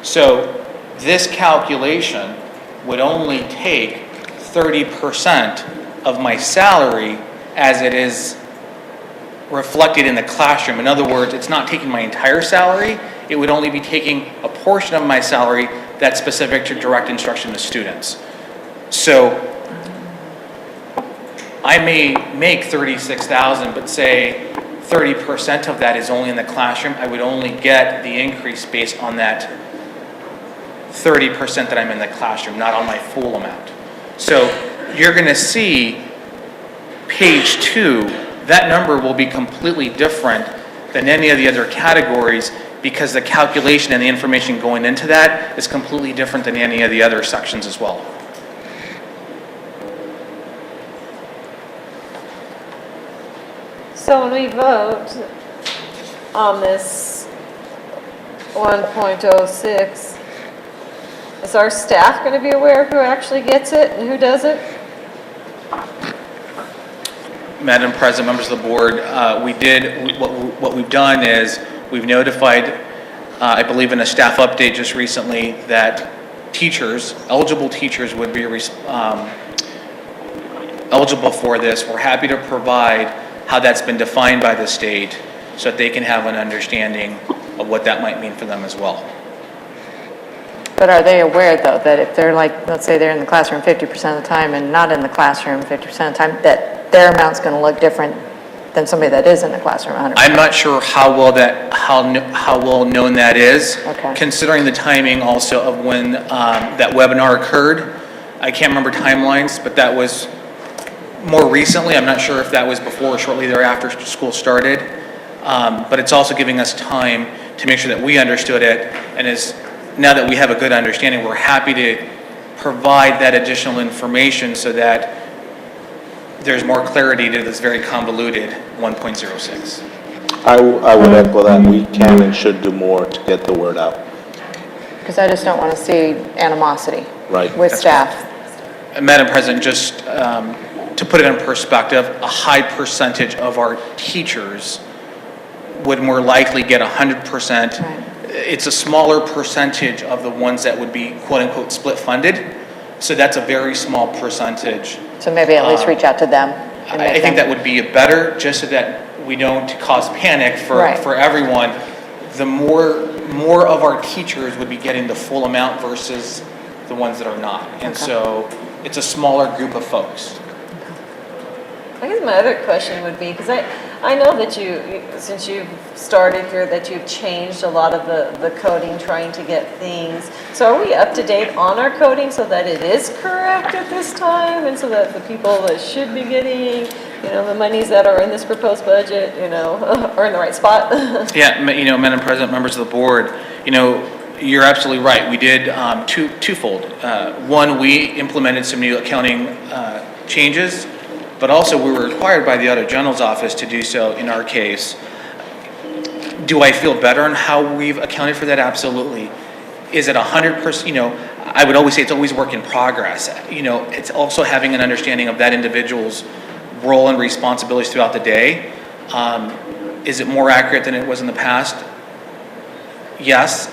So this calculation would only take 30% of my salary as it is reflected in the classroom. In other words, it's not taking my entire salary, it would only be taking a portion of my salary that's specific to direct instruction to students. So I may make $36,000, but say 30% of that is only in the classroom, I would only get the increase based on that 30% that I'm in the classroom, not on my full amount. So you're gonna see page 2, that number will be completely different than any of the other categories because the calculation and the information going into that is completely different than any of the other sections as well. So when we vote on this 1.06, is our staff going to be aware of who actually gets it and who doesn't? Madam President, members of the board, what we've done is we've notified, I believe in a staff update just recently, that teachers, eligible teachers would be eligible for this. We're happy to provide how that's been defined by the state so that they can have an understanding of what that might mean for them as well. But are they aware, though, that if they're like, let's say they're in the classroom 50% of the time and not in the classroom 50% of the time, that their amount's going to look different than somebody that is in the classroom 100%? I'm not sure how well known that is. Okay. Considering the timing also of when that webinar occurred. I can't remember timelines, but that was more recently. I'm not sure if that was before or shortly thereafter school started. But it's also giving us time to make sure that we understood it, and now that we have a good understanding, we're happy to provide that additional information so that there's more clarity to this very convoluted 1.06. I would echo that. We can and should do more to get the word out. Because I just don't want to see animosity Right. with staff. Madam President, just to put it in perspective, a high percentage of our teachers would more likely get 100%. Right. It's a smaller percentage of the ones that would be quote-unquote split funded. So that's a very small percentage. So maybe at least reach out to them. And I make think them- that would be better, just so that we don't cause panic Right. for everyone. The more of our teachers would be getting the full amount versus the ones that are not. And Okay. so it's a smaller group of folks. I guess my other question would be, because I know that since you've started here, that you've changed a lot of the coding, trying to get things. So are we up to date on our coding so that it is correct at this time? And so that the people that should be getting, the monies that are in this proposed budget, are in the right spot? Yeah, Madam President, members of the board, you're absolutely right. We did twofold. One, we implemented some new accounting changes, but also we were required by the Auditor General's Office to do so in our case. Do I feel better on how we've accounted for that? Absolutely. Is it 100%? I would always say it's always work in progress. It's also having an understanding of that individual's role and responsibilities throughout the day. Is it more accurate than it was in the past? Yes,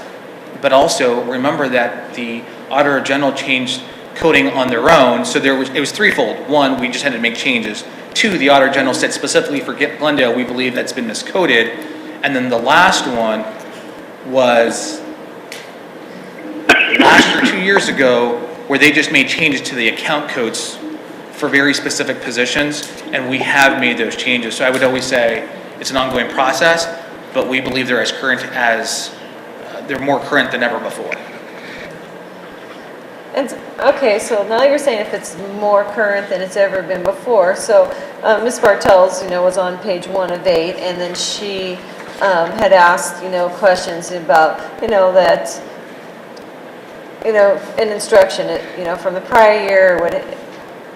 but also remember that the Auditor General changed coding on their own, so it was threefold. One, we just had to make changes. Two, the Auditor General said specifically for Glendale, we believe that's been miscoded. And then the last one was last year, 2 years ago, where they just made changes to the account codes for very specific positions, and we have made those changes. So I would always say it's an ongoing process, but we believe they're they're more current than ever before. And, okay, so now you're saying if it's more current than it's ever been before. So Ms. Bartels, was on page 1 of 8, and then she had asked, questions about, that, in instruction, from the prior year,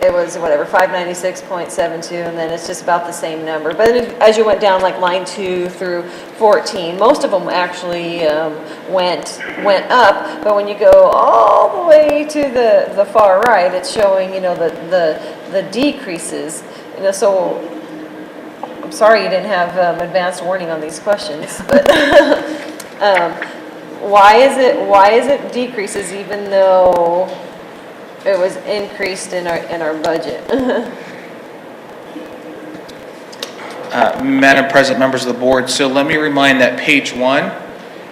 it was whatever, 596.72, and then it's just about the same number. But then as you went down, like line 2 through 14, most of them actually went up, but when you go all the way to the far right, it's showing, the decreases. So I'm sorry you didn't have advanced warning on these questions, but why is it decreases even though it was increased in our budget? Madam President, members of the board, so let me remind that page 1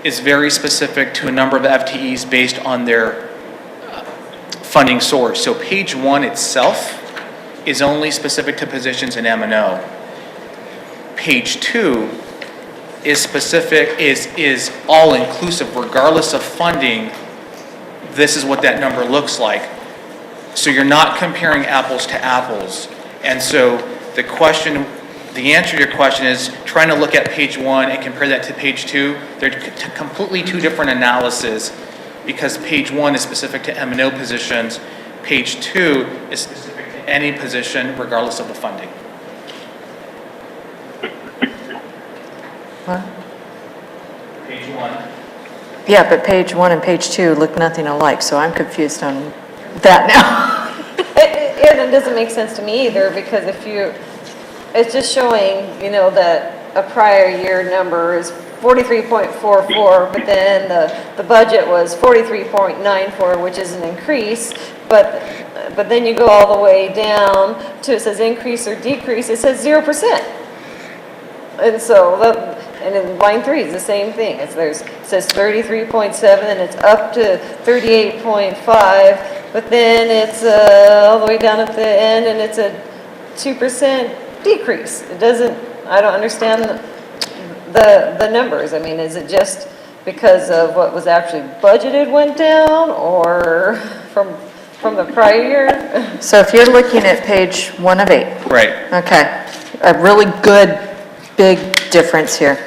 is very specific to a number of FTEs based on their funding source. So page 1 itself is only specific to positions in M&O. Page 2 is specific, is all-inclusive, regardless of funding. This is what that number looks like. So you're not comparing apples to apples. And so the answer to your question is trying to look at page 1 and compare that to page 2. They're completely two different analyses because page 1 is specific to M&O positions. Page 2 is specific to any position regardless of the funding. What? Page 1. Yeah, but page 1 and page 2 look nothing alike, so I'm confused on that now. It doesn't make sense to me either, because it's just showing, that a prior year number is 43.44, but then the budget was 43.94, which is an increase, but then you go all the way down to, it says increase or decrease, it says 0%. And so, and in line 3 is the same thing. It says 33.7 and it's up to 38.5, but then it's all the way down at the end and it's a 2% decrease. I don't understand the numbers. I mean, is it just because of what was actually budgeted went down, or from the prior year? So if you're looking at page 1 of 8. Right. Okay, a really good, big difference here.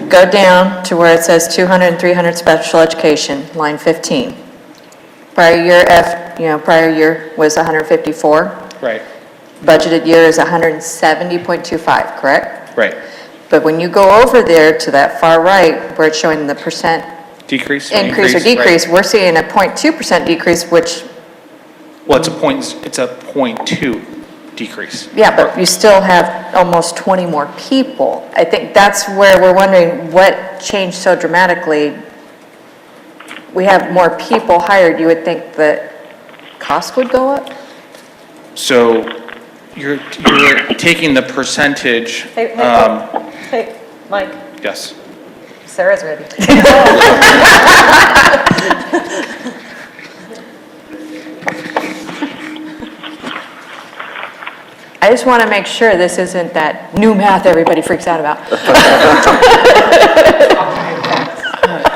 Go down to where it says 200 and 300 special education, line 15. Prior year was 154. Right. Budgeted year is 170.25, correct? Right. But when you go over there to that far right, where it's showing the percent Decrease. increase or decrease, we're seeing a 0.2% decrease, which, Well, it's a 0.2 decrease. yeah, but you still have almost 20 more people. I think that's where we're wondering what changed so dramatically. We have more people hired, you would think that cost would go up? So you're taking the percentage. Hey, Mike, Yes. Sarah's ready. I just want to make sure this isn't that new math everybody freaks out about.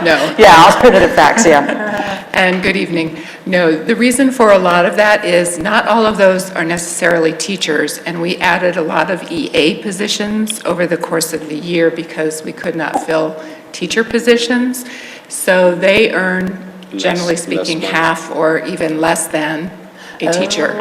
No. Yeah, alternative facts, yeah. And good evening. No, the reason for a lot of that is not all of those are necessarily teachers, and we added a lot of EA positions over the course of the year because we could not fill teacher positions. So they earn, generally speaking, half or even less than a teacher.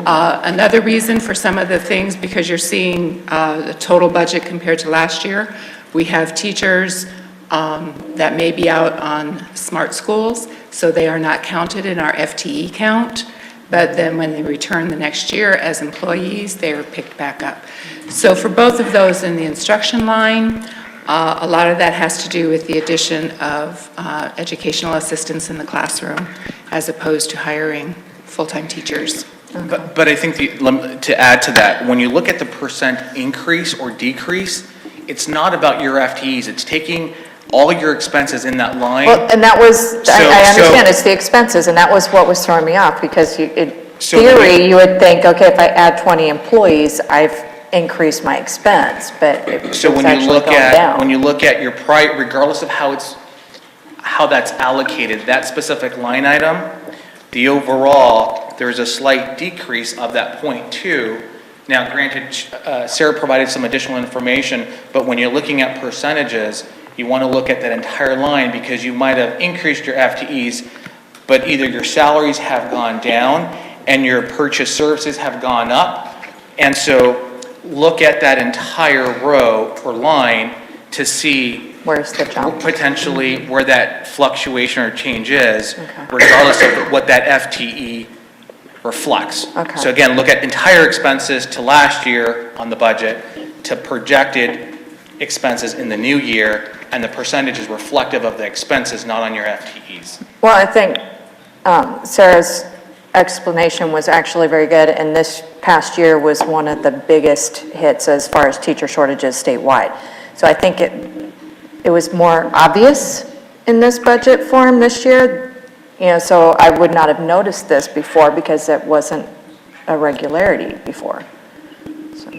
Another reason for some of the things, because you're seeing the total budget compared to last year, we have teachers that may be out on smart schools, so they are not counted in our FTE count, but then when they return the next year as employees, they are picked back up. So for both of those in the instruction line, a lot of that has to do with the addition of educational assistants in the classroom as opposed to hiring full-time teachers. But I think to add to that, when you look at the percent increase or decrease, it's not about your FTEs. It's taking all your expenses in that line. Well, and that was, I So- understand it's the expenses, and that was what was throwing me off, because in So theory, you would think, okay, if I add 20 employees, I've increased my expense, but it's So when you actually look going down. when you look at your regardless of how that's allocated, that specific line item, the overall, there's a slight decrease of that 0.2. Now, granted, Sarah provided some additional information, but when you're looking at percentages, you want to look at that entire line because you might have increased your FTEs, but either your salaries have gone down and your purchase services have gone up. And so look at that entire row or line to see Where's the jump? potentially where that fluctuation or change is, regardless of what that FTE reflects. Okay. So again, look at entire expenses to last year on the budget to projected expenses in the new year, and the percentage is reflective of the expenses, not on your FTEs. Well, I think Sarah's explanation was actually very good, and this past year was one of the biggest hits as far as teacher shortages statewide. So I think it was more obvious in this budget form this year, so I would not have noticed this before because it wasn't a regularity before. So.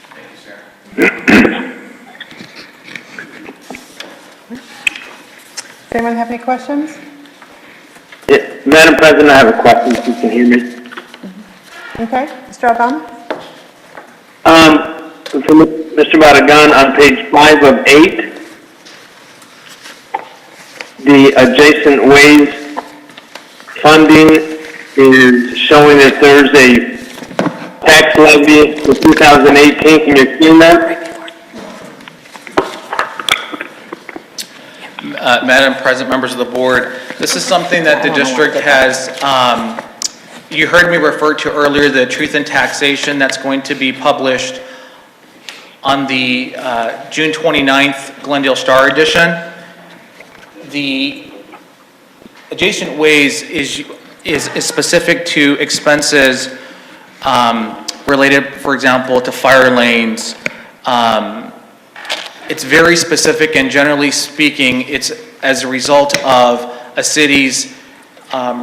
Thank you, Sarah. Does anyone have any questions? Yeah, Madam President, I have a question, if you can hear me. Okay, Mr. Obama? From Mr. Madigan, on page 5 of 8, the adjacent ways funding is showing that there's a tax levy for 2018. Can you explain that? Madam President, members of the board, this is something that the district has, you heard me refer to earlier, the Truth in Taxation that's going to be published on the June 29th Glendale Star edition. The adjacent ways is specific to expenses related, for example, to fire lanes. It's very specific, and generally speaking, it's as a result of a city's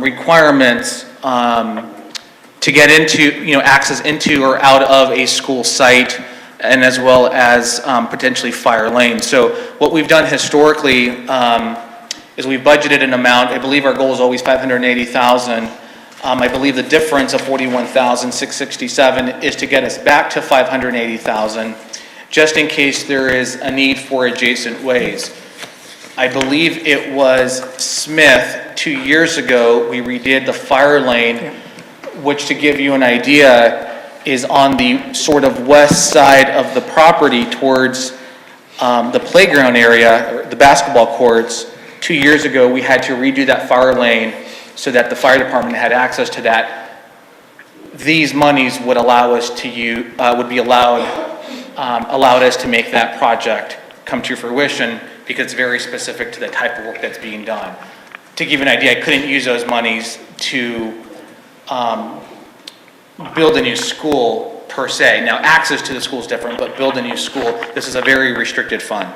requirements to get into, access into or out of a school site, and as well as potentially fire lanes. So what we've done historically is we've budgeted an amount. I believe our goal is always $580,000. I believe the difference of $41,667 is to get us back to $580,000, just in case there is a need for adjacent ways. I believe it was Smith 2 years ago, we redid the fire lane, which, to give you an idea, is on the sort of west side of the property towards the playground area, or the basketball courts. 2 years ago, we had to redo that fire lane so that the fire department had access to that. These monies would allow us to allowed us to make that project come to fruition, because it's very specific to the type of work that's being done. To give you an idea, I couldn't use those monies to build a new school per se. Now, access to the school is different, but build a new school, this is a very restricted fund.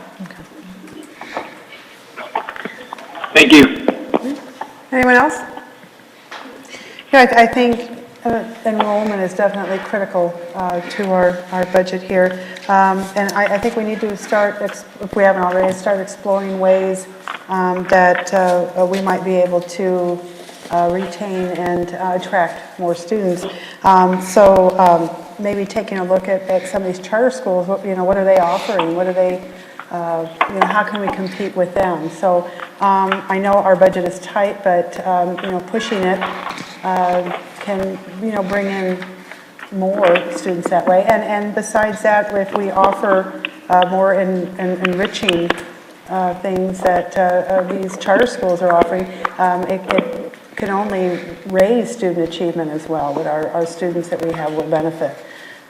Thank you. Anyone else? I think enrollment is definitely critical to our budget here. And I think we need to start, if we haven't already, start exploring ways that we might be able to retain and attract more students. Maybe taking a look at some of these charter schools, what are they offering? What are they, how can we compete with them? So I know our budget is tight, but pushing it can bring in more students that way. And besides that, if we offer more enriching things that these charter schools are offering, it can only raise student achievement as well, that our students that we have will benefit.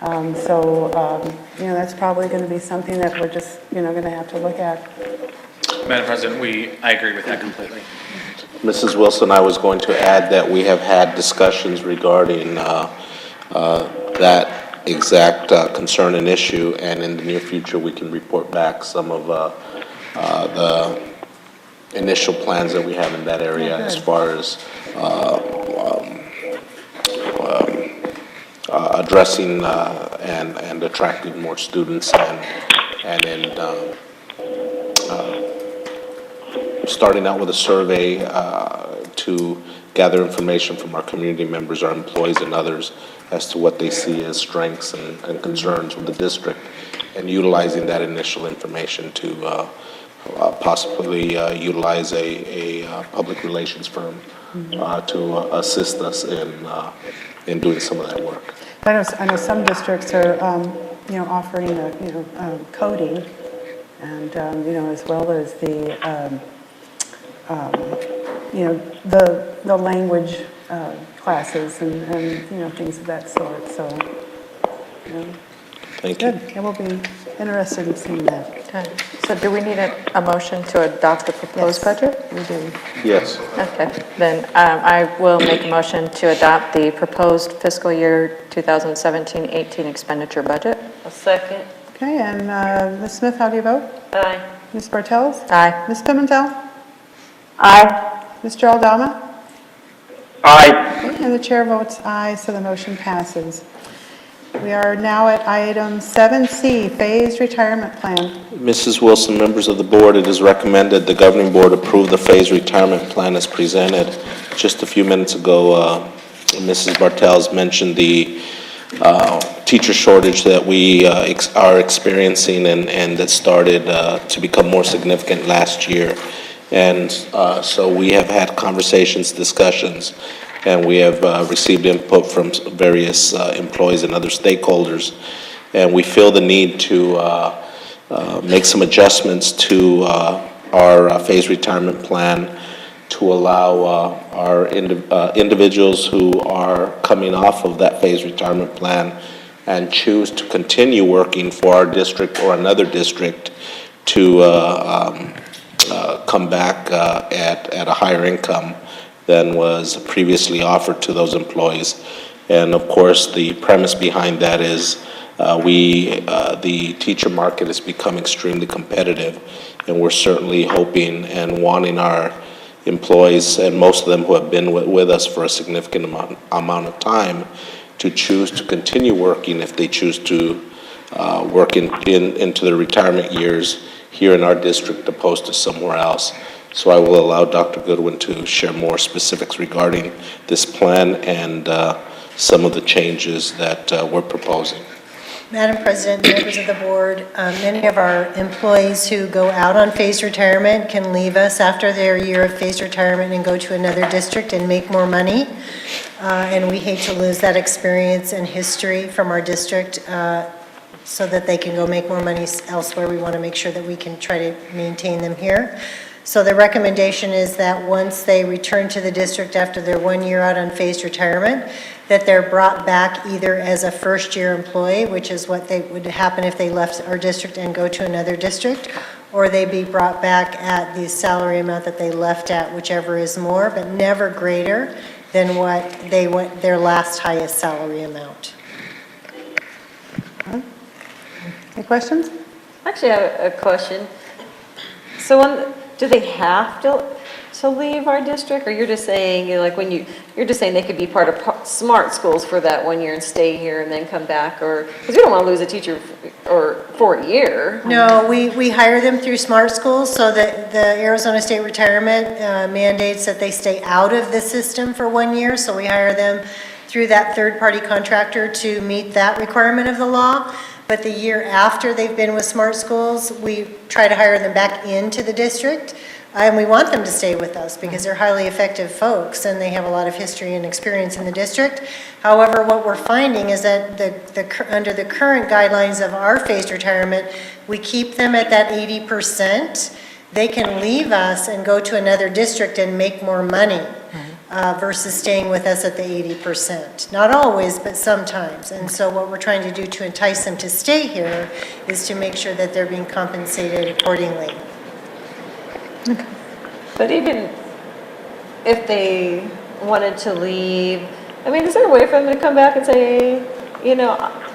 That's probably going to be something that we're just, going to have to look at. Madam President, I agree with that completely. Mrs. Wilson, I was going to add that we have had discussions regarding that exact concern and issue, and in the near future, we can report back some of the initial plans that we have in that area as far as addressing and attracting more students, and then starting out with a survey to gather information from our community members, our employees, and others as to what they see as strengths and concerns with the district, and utilizing that initial information to possibly utilize a public relations firm to assist us in doing some of that work. I know some districts are, offering, coding and, as well as the, the language classes and, things of that sort, so, Thank you. good. It will be interested in seeing that. Okay, so do we need a motion to adopt the proposed Yes. budget? We do. Yes. Okay, then I will make a motion to adopt the proposed fiscal year 2017-18 expenditure budget. A second. Okay, and Ms. Smith, how do you vote? Aye. Ms. Bartels? Aye. Ms. Pimentel? Aye. Mr. Aldama? Aye. And the chair votes aye, so the motion passes. We are now at item 7C, phased retirement plan. Mrs. Wilson, members of the board, it is recommended the governing board approve the phased retirement plan as presented. Just a few minutes ago, Mrs. Bartels mentioned the teacher shortage that we are experiencing and that started to become more significant last year. And so we have had conversations, discussions, and we have received input from various employees and other stakeholders. And we feel the need to make some adjustments to our phased retirement plan to allow our individuals who are coming off of that phased retirement plan and choose to continue working for our district or another district to come back at a higher income than was previously offered to those employees. And of course, the premise behind that is the teacher market has become extremely competitive, and we're certainly hoping and wanting our employees, and most of them who have been with us for a significant amount of time, to choose to continue working if they choose to work into their retirement years here in our district opposed to somewhere else. So I will allow Dr. Goodwin to share more specifics regarding this plan and some of the changes that we're proposing. Madam President, members of the board, many of our employees who go out on phased retirement can leave us after their year of phased retirement and go to another district and make more money. And we hate to lose that experience and history from our district so that they can go make more money elsewhere. We want to make sure that we can try to maintain them here. So the recommendation is that once they return to the district after their 1 year out on phased retirement, that they're brought back either as a first-year employee, which is what would happen if they left our district and go to another district, or they be brought back at the salary amount that they left at, whichever is more, but never greater than what they went their last highest salary amount. Any questions? Actually, I have a question. So do they have to leave our district, or you're just saying, you're just saying they could be part of SMART schools for that 1 year and stay here and then come back, or, because we don't want to lose a teacher for a year. No, we hire them through SMART schools, so that the Arizona State Retirement mandates that they stay out of the system for 1 year, so we hire them through that third-party contractor to meet that requirement of the law. But the year after they've been with SMART schools, we try to hire them back into the district. And we want them to stay with us because they're highly effective folks and they have a lot of history and experience in the district. However, what we're finding is that under the current guidelines of our phased retirement, we keep them at that 80%. They can leave us and go to another district and make more money versus staying with us at the 80%. Not always, but sometimes. And so what we're trying to do to entice them to stay here is to make sure that they're being compensated accordingly. But even if they wanted to leave, I mean, is there a way for them to come back and say,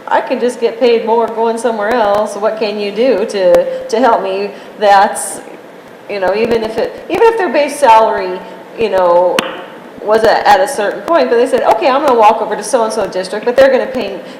I can just get paid more going somewhere else. What can you do to help me? That's, even if their base salary, was at a certain point, but they said, okay, I'm going to walk over to so-and-so district, but they're going to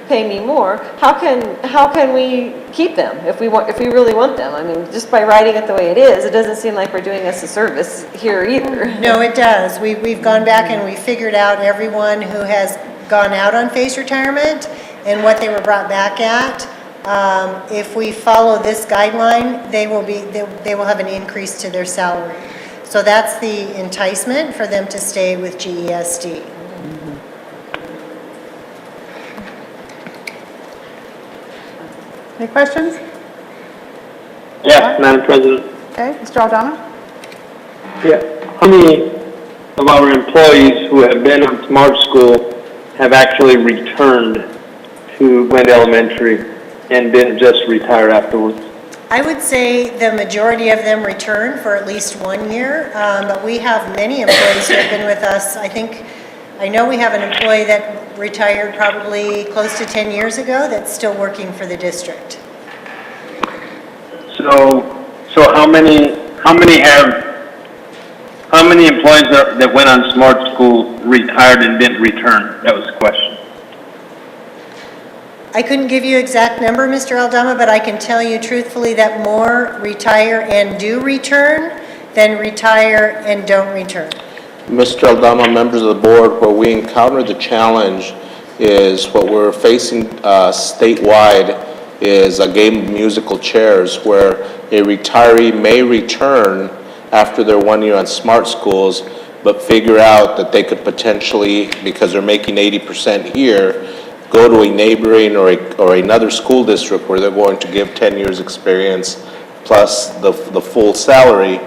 pay me more. How can we keep them if we really want them? I mean, just by writing it the way it is, it doesn't seem like we're doing us a service here either. No, it does. We've gone back and we figured out everyone who has gone out on phased retirement and what they were brought back at. If we follow this guideline, they will have an increase to their salary. So that's the enticement for them to stay with GESD. Any questions? Yes, Madam President. Okay, Mr. Aldana? Yeah. How many of our employees who have been on Smart School have actually returned to Glenda Elementary and didn't just retire afterwards? I would say the majority of them return for at least 1 year, but we have many employees who have been with us. I know we have an employee that retired probably close to 10 years ago that's still working for the district. So how many employees that went on Smart School retired and didn't return? That was the question. I couldn't give you exact number, Mr. Aldama, but I can tell you truthfully that more retire and do return than retire and don't return. Mr. Aldama, members of the board, where we encounter the challenge is what we're facing statewide is a game of musical chairs where a retiree may return after their 1 year on Smart Schools, but figure out that they could potentially, because they're making 80% here, go to a neighboring or another school district where they're going to give 10 years experience plus the full salary,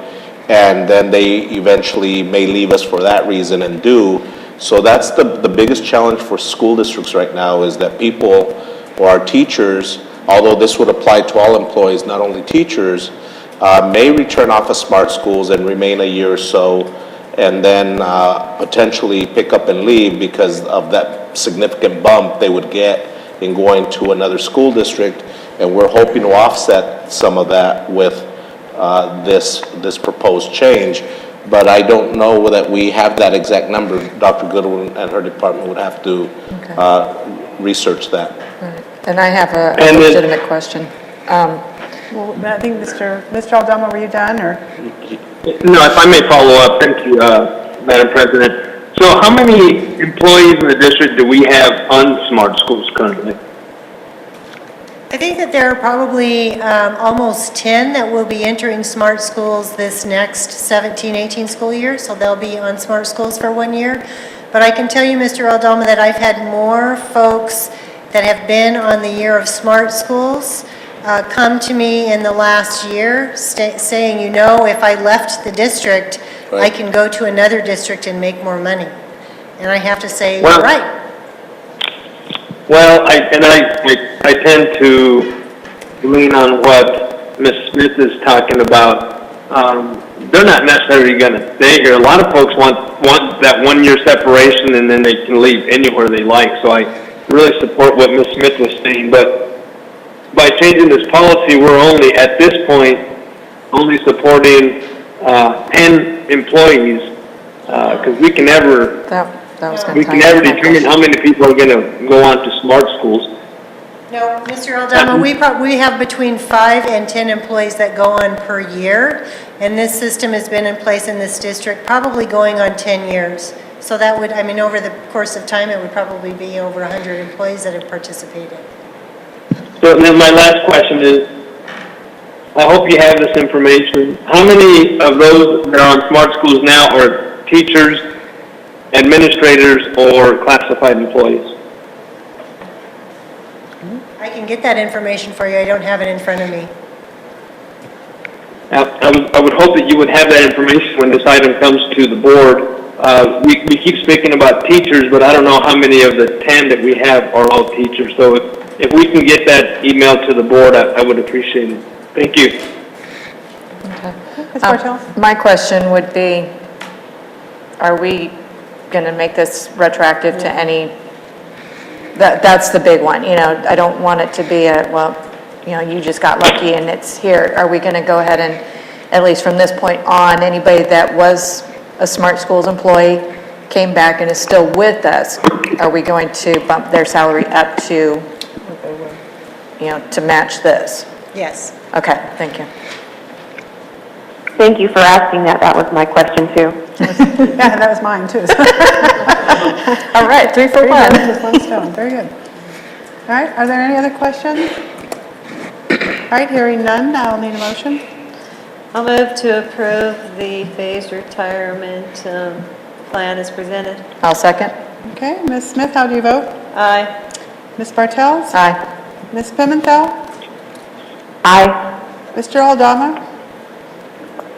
and then they eventually may leave us for that reason and do. So that's the biggest challenge for school districts right now is that people or our teachers, although this would apply to all employees, not only teachers, may return off of Smart Schools and remain a year or so, and then potentially pick up and leave because of that significant bump they would get in going to another school district. And we're hoping to offset some of that with this proposed change. But I don't know that we have that exact number. Dr. Goodwin and her department would have to research that. And I have a And then- legitimate question. Well, I think Mr. Aldama, were you done, or? No, if I may follow up, thank you, Madam President. So how many employees in the district do we have on Smart Schools currently? I think that there are probably almost 10 that will be entering Smart Schools this next 17-18 school year, so they'll be on Smart Schools for 1 year. But I can tell you, Mr. Aldama, that I've had more folks that have been on the year of Smart Schools come to me in the last year saying, you know, if I left the district, I can go to another district and make more money. And I have to say, Well- you're right. Well, I tend to lean on what Ms. Smith is talking about. They're not necessarily going to stay here. A lot of folks want that 1 year separation and then they can leave anywhere they like. So I really support what Ms. Smith was saying. But by changing this policy, we're only, at this point, only supporting 10 employees because we can never That was going we to can never determine how many people are going to go on to Smart Schools. No, Mr. Aldama, we have between 5 and 10 employees that go on per year, and this system has been in place in this district probably going on 10 years. So that would, I mean, over the course of time, it would probably be over 100 employees that have participated. So then my last question is, I hope you have this information. How many of those that are on Smart Schools now are teachers, administrators, or classified employees? I can get that information for you. I don't have it in front of me. I would hope that you would have that information when this item comes to the board. We keep speaking about teachers, but I don't know how many of the 10 that we have are all teachers. So if we can get that email to the board, I would appreciate it. Thank you. Ms. Bartels? My question would be, are we going to make this retroactive to any, that's the big one, you know, I don't want it to be you just got lucky and it's here. Are we going to go ahead and, at least from this point on, anybody that was a Smart Schools employee, came back and is still with us, are we going to bump their salary up to, to match this? Yes. Okay, thank you. Thank you for asking that. That was my question, too. Yeah, that was mine, too. All right, 3 for 1. With one stone, very good. All right, are there any other questions? right, hearing none, I'll need a motion. I'll move to approve the phased retirement plan as presented. I'll second. Okay, Ms. Smith, how do you vote? Aye. Ms. Bartels? Aye. Ms. Pimentel? Aye. Mr. Aldama?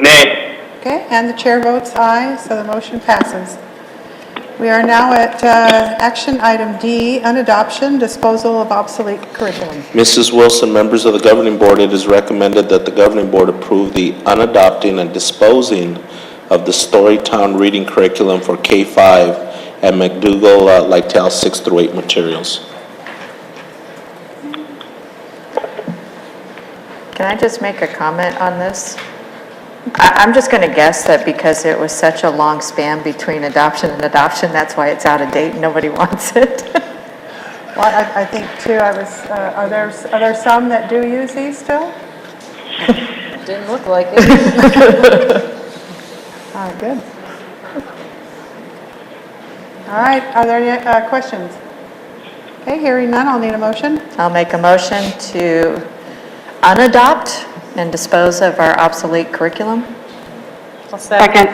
Nay. Okay, and the chair votes aye, so the motion passes. We are now at action item D, unadoption, disposal of obsolete curriculum. Mrs. Wilson, members of the governing board, it is recommended that the governing board approve the unadopting and disposing of the Storytown reading curriculum for K-5 at McDougall Lytell 6 through 8 materials. Can I just make a comment on this? I'm just going to guess that because it was such a long span between adoption and adoption, that's why it's out of date, nobody wants it. Well, I think too, are there some that do use these still? Didn't look like it. Good. All right, are there any questions? Okay, hearing none, I'll need a motion. I'll make a motion to unadopt and dispose of our obsolete curriculum. I'll second.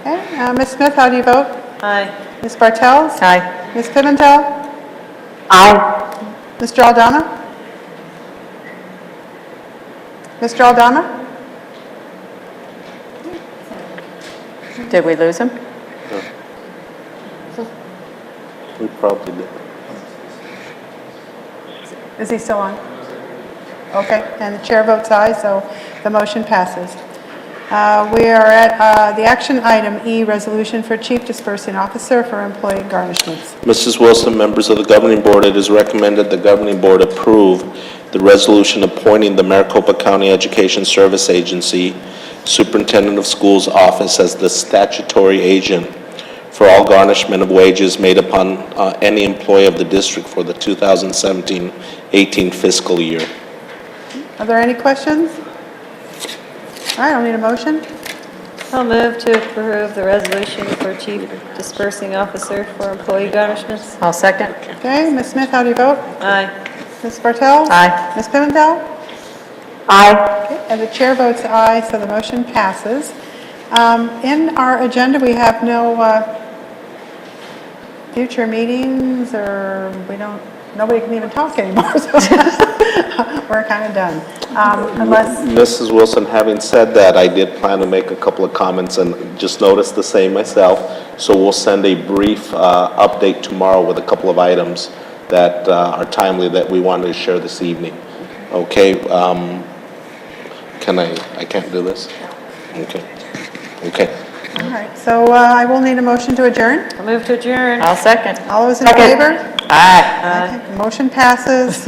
Okay, Ms. Smith, how do you vote? Aye. Ms. Bartels? Aye. Ms. Pimentel? Aye. Mr. Aldama? Mr. Aldama? Did we lose him? We probably did. Is he still on? Okay, and the chair votes aye, so the motion passes. We are at the action item E, resolution for chief dispersing officer for employee garnishments. Mrs. Wilson, members of the governing board, it is recommended the governing board approve the resolution appointing the Maricopa County Education Service Agency Superintendent of Schools Office as the statutory agent for all garnishment of wages made upon any employee of the district for the 2017-18 fiscal year. Are there any questions? All right, I'll need a motion. I'll move to approve the resolution for chief dispersing officer for employee garnishments. I'll second. Okay, Ms. Smith, how do you vote? Aye. Ms. Bartels? Aye. Ms. Pimentel? Aye. Okay, and the chair votes aye, so the motion passes. In our agenda, we have no future meetings, or nobody can even talk anymore, so we're kind of done. Unless, Mrs. Wilson, having said that, I did plan to make a couple of comments and just noticed the same myself. So we'll send a brief update tomorrow with a couple of items that are timely that we wanted to share this evening. Okay, I can't do this? Okay. all right, so I will need a motion to adjourn. I'll move to adjourn. I'll second. All those in favor? Aye. Okay, motion passes.